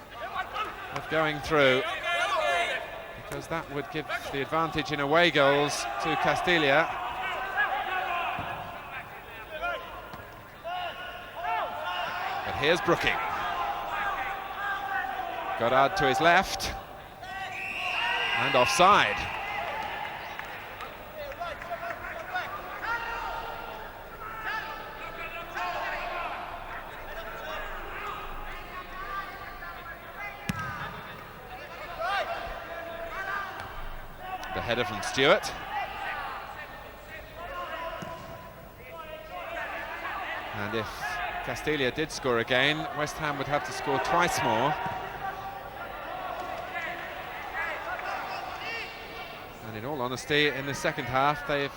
of going through, because that would give the advantage in away goals to Castilla. But here's Brooking. Goddard to his left. And offside. The header from Stewart. And if Castilla did score again, West Ham would have to score twice more. And in all honesty, in the second half, they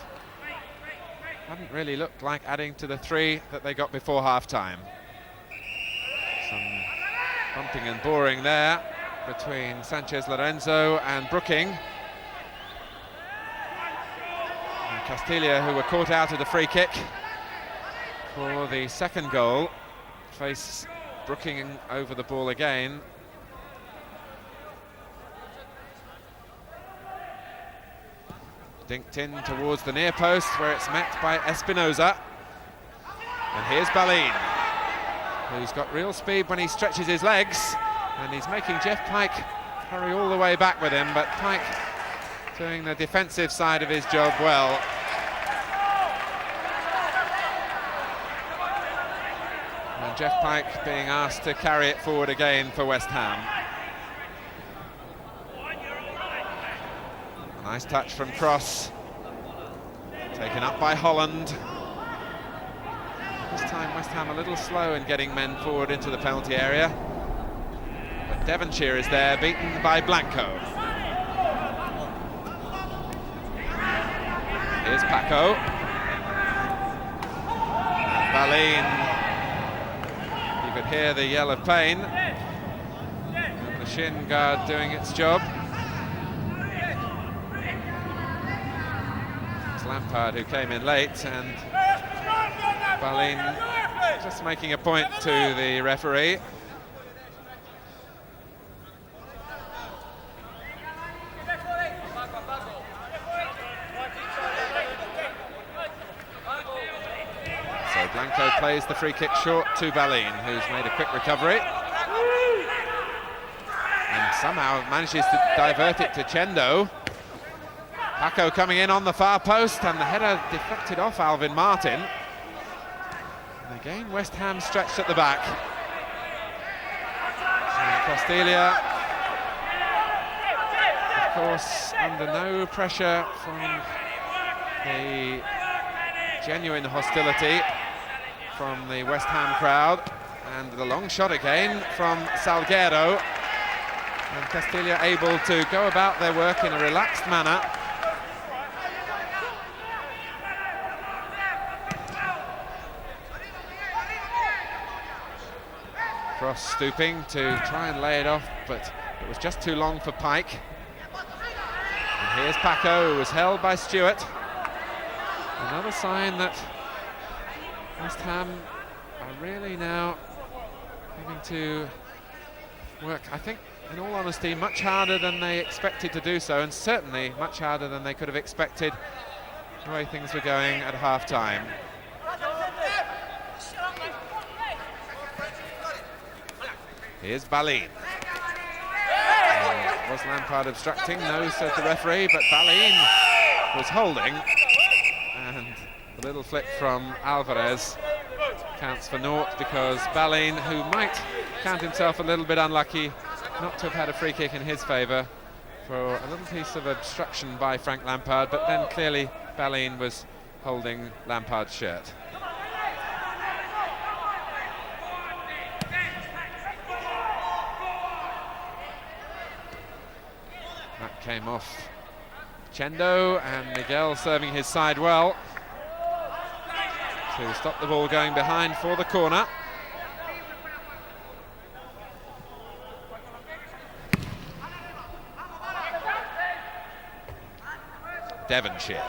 haven't really looked like adding to the 3 that they got before half-time. Some bumping and boring there between Sanchez Lorenzo and Brooking. Castilla, who were caught out of the free kick for the second goal, face brooking over the ball again. Dinked in towards the near post, where it's met by Espinosa. And here's Balin, who's got real speed when he stretches his legs, and he's making Jeff Pike hurry all the way back with him, but Pike doing the defensive side of his job well. And Jeff Pike being asked to carry it forward again for West Ham. Nice touch from Cross, taken up by Holland. This time West Ham a little slow in getting men forward into the penalty area. But Devonshire is there, beaten by Blanco. Here's Paco. And Balin, you could hear the yell of pain. And the shin guard doing its job. Lampard, who came in late, and Balin just making a point to the referee. So Blanco plays the free kick short to Balin, who's made a quick recovery and somehow manages to divert it to Chendo. Paco coming in on the far post, and the header deflected off Alvin Martin. And again, West Ham stretched at the back. And Castilla, of course, under no pressure from the genuine hostility from the West Ham crowd. And the long shot again from Salguero. And Castilla able to go about their work in a relaxed manner. Cross stooping to try and lay it off, but it was just too long for Pike. And here's Paco, who was held by Stewart. Another sign that West Ham are really now having to work, I think, in all honesty, much harder than they expected to do so, and certainly much harder than they could have expected the way things were going at half-time. Here's Balin. Was Lampard obstructing? No, said the referee, but Balin was holding. And the little flick from Alvarez counts for naught, because Balin, who might count himself a little bit unlucky not to have had a free kick in his favour for a little piece of obstruction by Frank Lampard, but then clearly Balin was holding Lampard's shirt. That came off Chendo, and Miguel serving his side well to stop the ball going behind for the corner. Devonshire.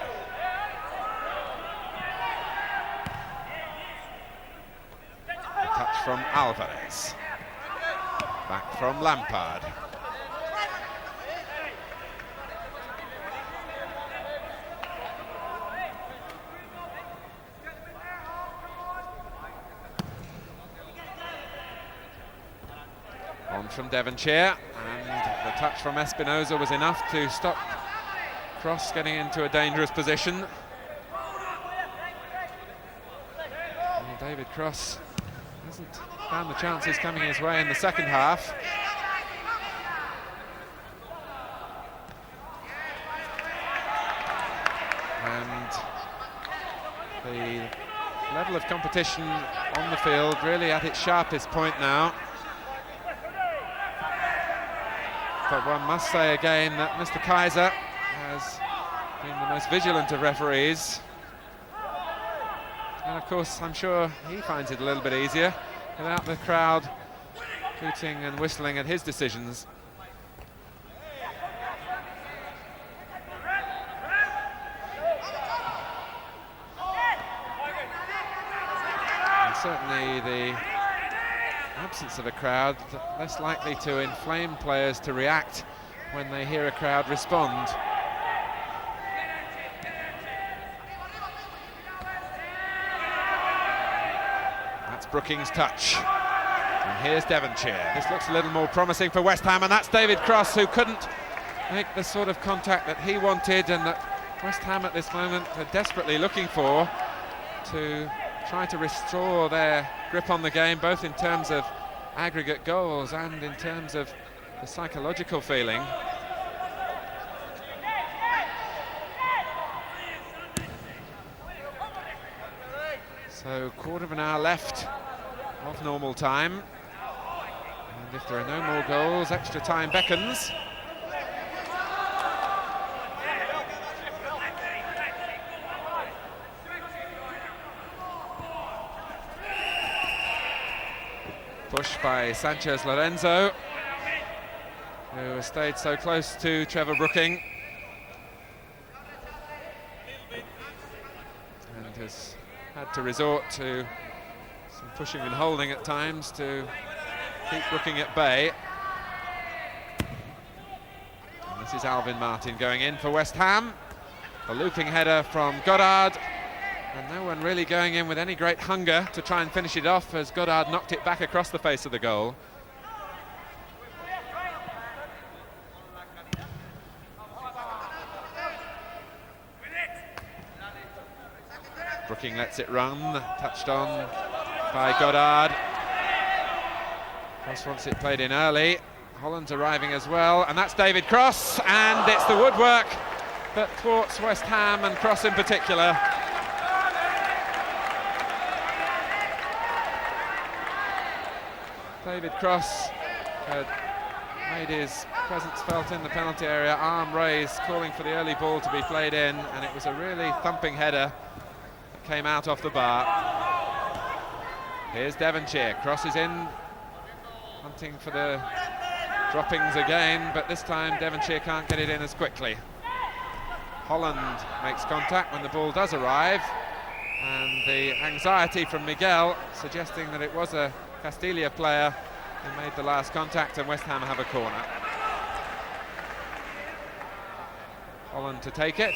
A touch from Alvarez. Back from Lampard. On from Devonshire, and the touch from Espinosa was enough to stop Cross getting into a dangerous position. And David Cross hasn't found the chances coming his way in the second half. And the level of competition on the field really at its sharpest point now. But one must say again that Mr. Kaiser has been the most vigilant of referees. And of course, I'm sure he finds it a little bit easier without the crowd hooting and whistling at his decisions. certainly the absence of a crowd less likely to inflame players to react when they hear a crowd respond. That's Brookings' touch. And here's Devonshire. This looks a little more promising for West Ham, and that's David Cross, who couldn't make the sort of contact that he wanted and that West Ham at this moment are desperately looking for to try to restore their grip on the game, both in terms of aggregate goals and in terms of the psychological feeling. So quarter of an hour left of normal time, and if there are no more goals, extra time beckons. Push by Sanchez Lorenzo, who has stayed so close to Trevor Brooking and has had to resort to some pushing and holding at times to keep Brooking at bay. And this is Alvin Martin going in for West Ham. A looping header from Goddard, and no one really going in with any great hunger to try and finish it off as Goddard knocked it back across the face of the goal. Brooking lets it run, touched on by Goddard. Cross wants it played in early. Holland's arriving as well, and that's David Cross, and it's the woodwork that thwarts West Ham and Cross in particular. David Cross had made his presence felt in the penalty area, arm raised, calling for the early ball to be played in, and it was a really thumping header that came out off the bar. Here's Devonshire, crosses in, hunting for the droppings again, but this time Devonshire can't get it in as quickly. Holland makes contact when the ball does arrive, and the anxiety from Miguel suggesting that it was a Castilla player who made the last contact, and West Ham have a corner. Holland to take it.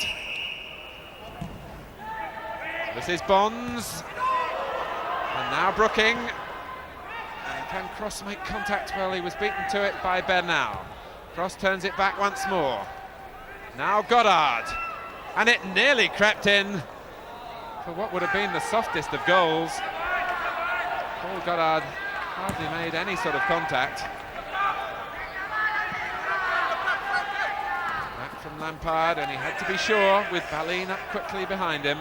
This is Bonds, and now Brooking. And can Cross make contact? Well, he was beaten to it by Bernal. Cross turns it back once more. Now Goddard, and it nearly crept in for what would have been the softest of goals. Paul Goddard hardly made any sort of contact. Back from Lampard, and he had to be sure with Balin up quickly behind him.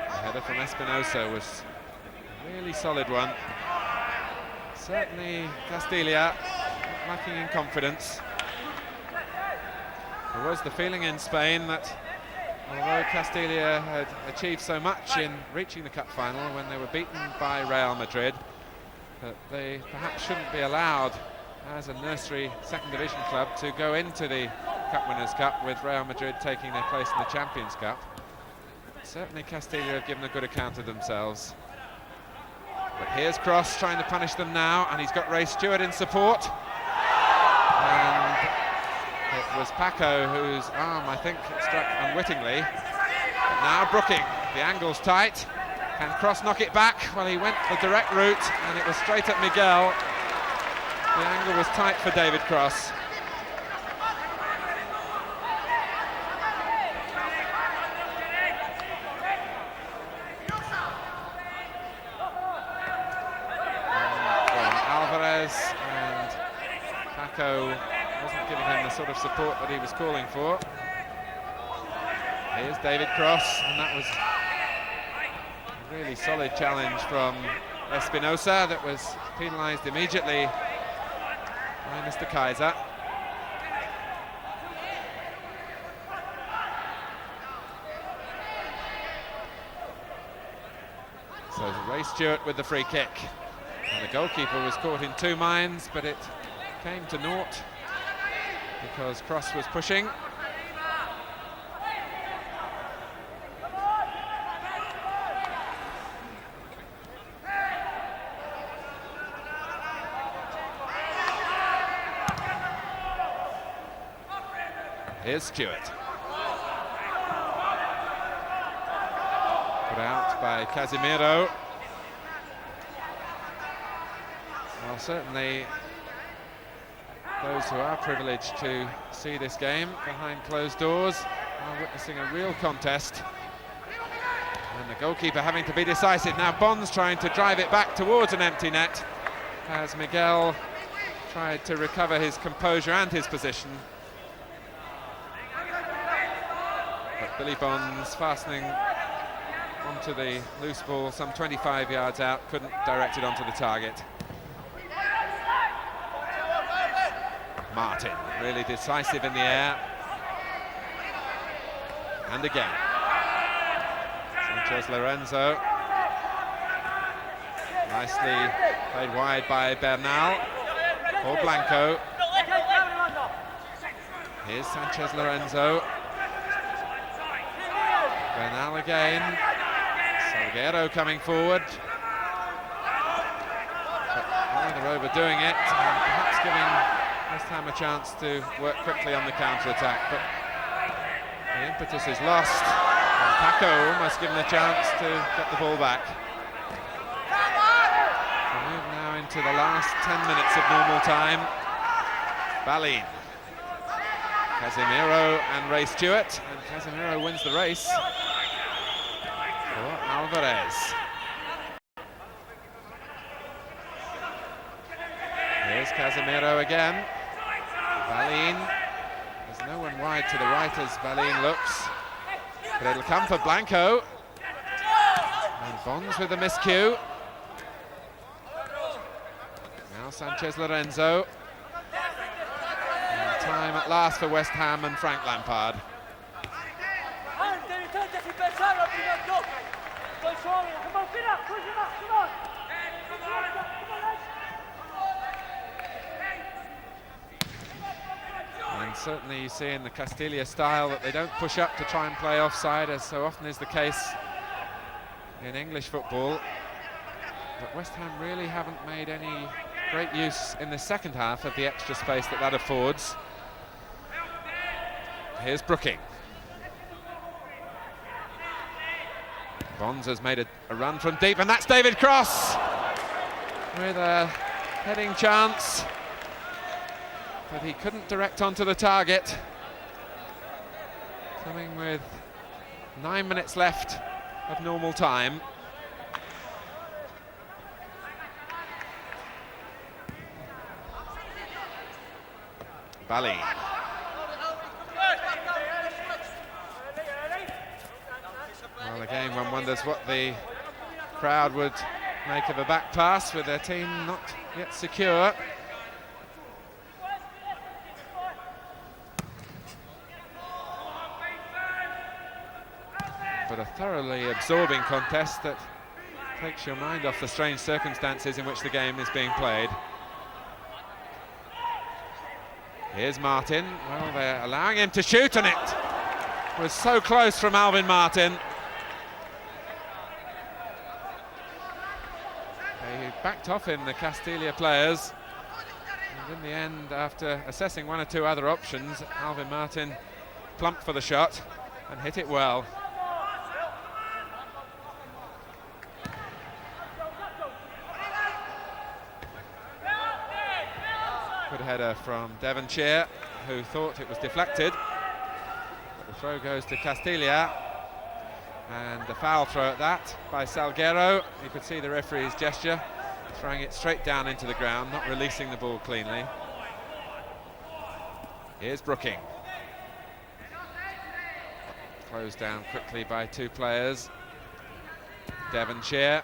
The header from Espinosa was a really solid one. Certainly Castilla lacking in confidence. There was the feeling in Spain that although Castilla had achieved so much in reaching the cup final when they were beaten by Real Madrid, that they perhaps shouldn't be allowed as a nursery second division club to go into the Cup Winners' Cup with Real Madrid taking their place in the Champions' Cup. Certainly Castilla have given a good account of themselves. But here's Cross trying to punish them now, and he's got Ray Stewart in support. And it was Paco whose arm, I think, struck unwittingly. But now Brooking, the angle's tight. Can Cross knock it back? Well, he went the direct route, and it was straight at Miguel. The angle was tight for David Cross. And Paco wasn't giving him the sort of support that he was calling for. Here's David Cross, and that was a really solid challenge from Espinosa that was penalised immediately by Mr. Kaiser. So Ray Stewart with the free kick. And the goalkeeper was caught in two minds, but it came to naught. because Cross was pushing. Here's Stewart. Put out by Casemiro. Well, certainly those who are privileged to see this game behind closed doors are witnessing a real contest. And the goalkeeper having to be decisive. Now Bonds trying to drive it back towards an empty net as Miguel tried to recover his composure and his position. But Billy Bonds, fastening onto the loose ball some 25 yards out, couldn't direct it onto the target. Martin, really decisive in the air. And again. Sanchez Lorenzo. Nicely played wide by Bernal. Or Blanco. Here's Sanchez Lorenzo. Bernal again. Salguero coming forward. But they're overdoing it, and perhaps giving West Ham a chance to work quickly on the counter-attack, but the impetus is lost. And Paco almost given a chance to get the ball back. We move now into the last 10 minutes of normal time. Balin, Casemiro and Ray Stewart, and Casemiro wins the race for Alvarez. Here's Casemiro again. Balin, there's no one wide to the right as Balin looks, but it'll come for Blanco. And Bonds with a miscue. Now Sanchez Lorenzo. And time at last for West Ham and Frank Lampard. And certainly you see in the Castilla style that they don't push up to try and play offside, as so often is the case in English football. But West Ham really haven't made any great use in the second half of the extra space that affords. Here's Brooking. Bonds has made a run from deep, and that's David Cross with a heading chance, but he couldn't direct onto the target. Coming with 9 minutes left of normal time. Balin. Well, again, one wonders what the crowd would make of a back pass with their team not yet secure. But a thoroughly absorbing contest that takes your mind off the strange circumstances in which the game is being played. Here's Martin. Well, they're allowing him to shoot, and it was so close from Alvin Martin. They backed off him, the Castilla players. And in the end, after assessing one or two other options, Alvin Martin plumped for the shot and hit it well. Good header from Devonshire, who thought it was deflected. But the throw goes to Castilla, and a foul throw at that by Salguero. You could see the referee's gesture, throwing it straight down into the ground, not releasing the ball cleanly. Here's Brooking. Closed down quickly by two players. Devonshire.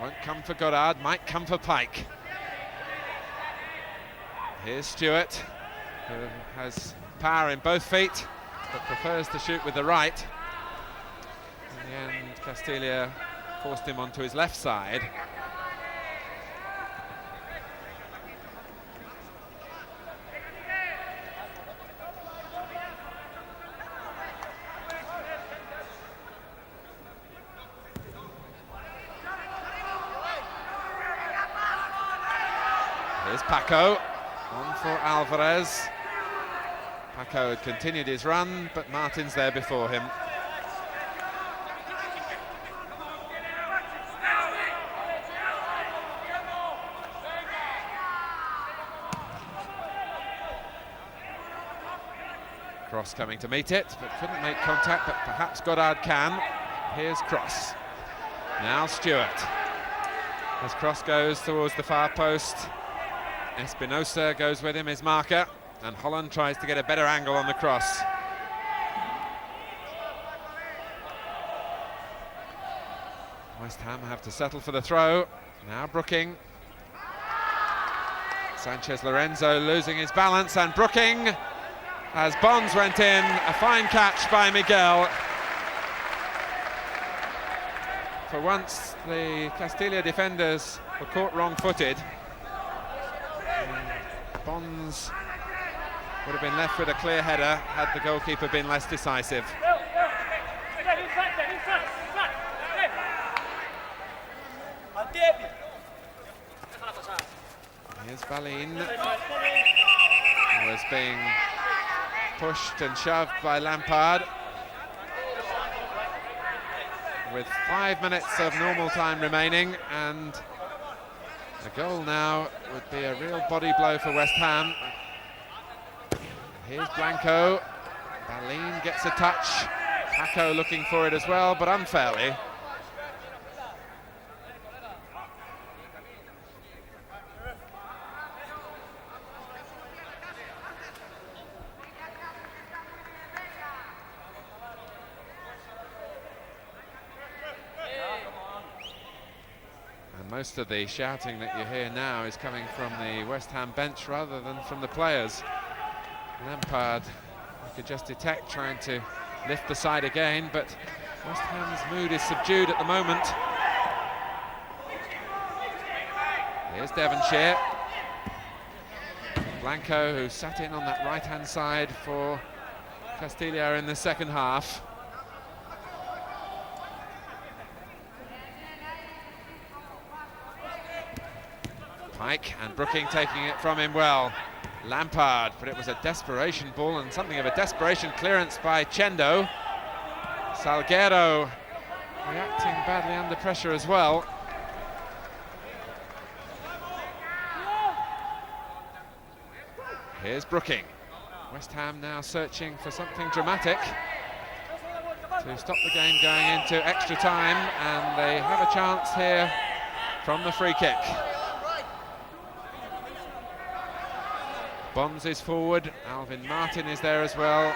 Won't come for Goddard, might come for Pike. Here's Stewart, who has power in both feet, but prefers to shoot with the right. In the end, Castilla forced him onto his left side. Here's Paco, on for Alvarez. Paco had continued his run, but Martin's there before him. Cross coming to meet it, but couldn't make contact, but perhaps Goddard can. Here's Cross. Now Stewart. As Cross goes towards the far post, Espinosa goes with him, his marker, and Holland tries to get a better angle on the cross. West Ham have to settle for the throw. Now Brooking. Sanchez Lorenzo losing his balance, and Brooking, as Bonds went in, a fine catch by Miguel. For once, the Castilla defenders were caught wrong-footed. Bonds would have been left with a clear header had the goalkeeper been less decisive. Here's Balin, who was being pushed and shoved by Lampard. With 5 minutes of normal time remaining, and a goal now would be a real body blow for West Ham. Here's Blanco. Balin gets a touch. Paco looking for it as well, but unfairly. Most of the shouting that you hear now is coming from the West Ham bench rather than from the players. Lampard, you could just detect, trying to lift the side again, but West Ham's mood is subdued at the moment. Here's Devonshire. Blanco, who sat in on that right-hand side for Castilla in the second half. Pike, and Brooking taking it from him well. Lampard, but it was a desperation ball and something of a desperation clearance by Chendo. Salguero reacting badly under pressure as well. Here's Brooking. West Ham now searching for something dramatic to stop the game going into extra time, and they have a chance here from the free kick. Bonds is forward, Alvin Martin is there as well.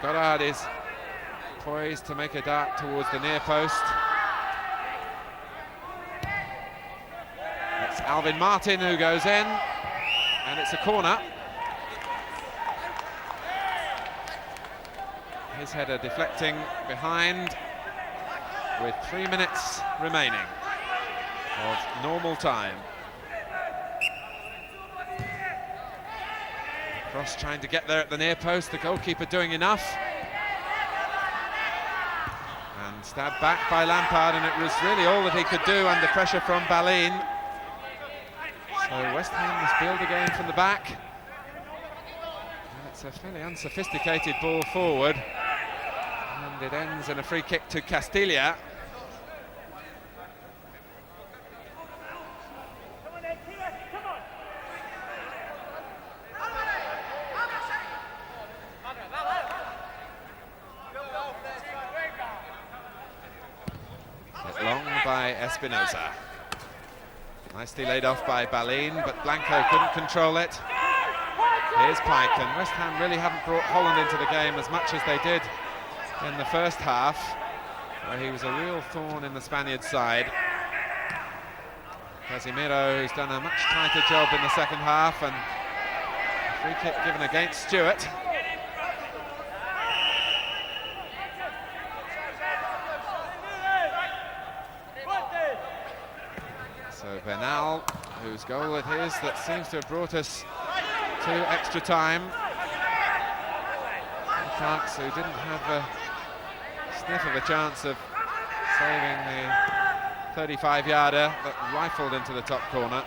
Goddard is poised to make a dart towards the near post. It's Alvin Martin who goes in, and it's a corner. His header deflecting behind with 3 minutes remaining of normal time. Cross trying to get there at the near post, the goalkeeper doing enough. And stabbed back by Lampard, and it was really all that he could do under pressure from Balin. So West Ham must build again from the back. And it's a fairly unsophisticated ball forward. And it ends in a free kick to Castilla. By Espinosa. Nicely laid off by Balin, but Blanco couldn't control it. Here's Pike, and West Ham really haven't brought Holland into the game as much as they did in the first half, where he was a real thorn in the Spaniards' side. Casemiro, who's done a much tighter job in the second half, and a free kick given against Stewart. So Bernal, whose goal it is that seems to have brought us to extra time. Clarks, who didn't have a sniff of a chance of saving the 35-yarder that rifled into the top corner.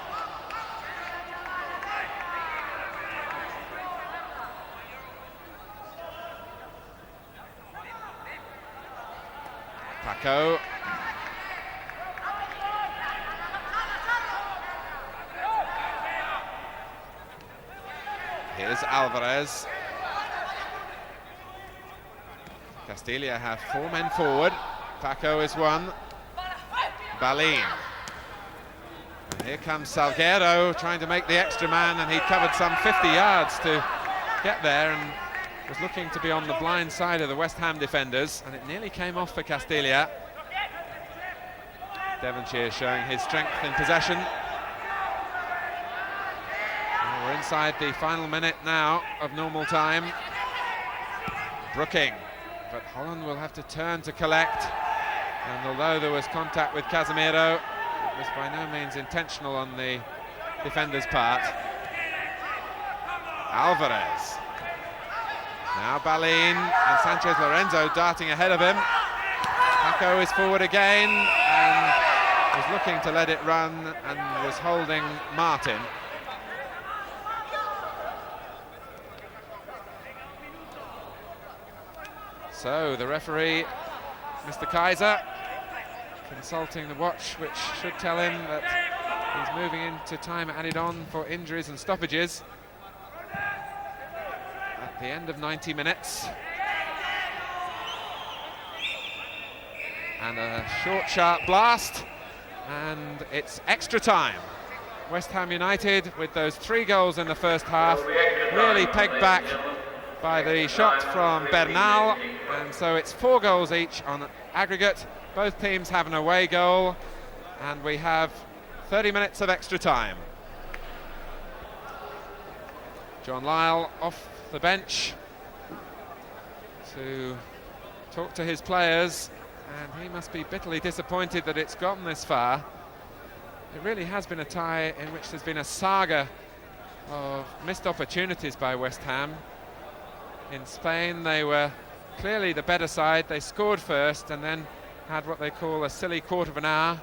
Paco. Here's Alvarez. Castilla have 4 men forward. Paco is one. Balin. And here comes Salguero trying to make the extra man, and he covered some 50 yards to get there and was looking to be on the blind side of the West Ham defenders, and it nearly came off for Castilla. Devonshire showing his strength in possession. And we're inside the final minute now of normal time. Brooking, but Holland will have to turn to collect, and although there was contact with Casemiro, it was by no means intentional on the defender's part. Alvarez. Now Balin and Sanchez Lorenzo darting ahead of him. Paco is forward again and was looking to let it run and was holding Martin. So the referee, Mr. Kaiser, consulting the watch, which should tell him that he's moving into time added on for injuries and stoppages at the end of 90 minutes. And a short, sharp blast, and it's extra time. West Ham United, with those 3 goals in the first half, really pegged back by the shot from Bernal, and so it's 4 goals each on aggregate. Both teams have an away goal, and we have 30 minutes of extra time. John Lyall off the bench to talk to his players, and he must be bitterly disappointed that it's gotten this far. It really has been a tie in which there's been a saga of missed opportunities by West Ham. In Spain, they were clearly the better side. They scored first and then had what they call a silly quarter of an hour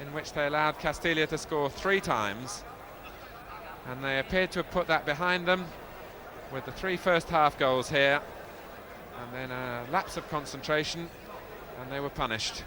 in which they allowed Castilla to score 3 times. And they appeared to have put that behind them with the 3 first half goals here, and then a lapse of concentration, and they were punished.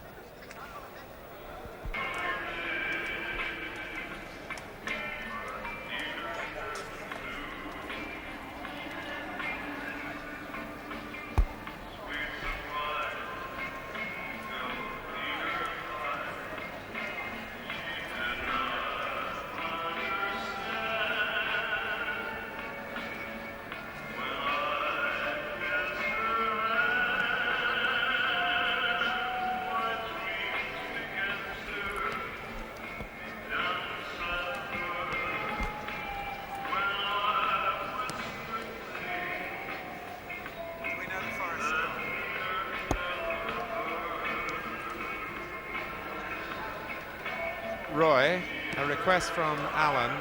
Roy, a request from Alan.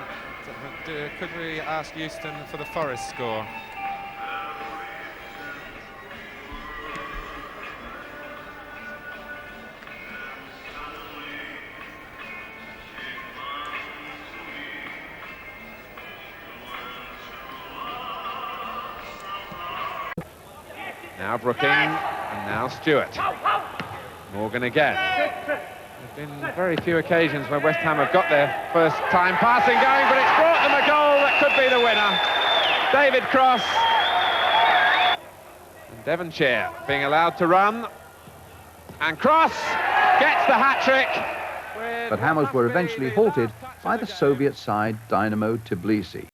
Could we ask Euston for the Forest score? Now Brooking, and now Stewart. Morgan again. There's been very few occasions where West Ham have got their first time passing going, but it's brought them a goal that could be the winner. David Cross. And Devonshire being allowed to run. And Cross gets the hat-trick. But Hammers were eventually halted by the Soviet side Dynamo Tbilisi.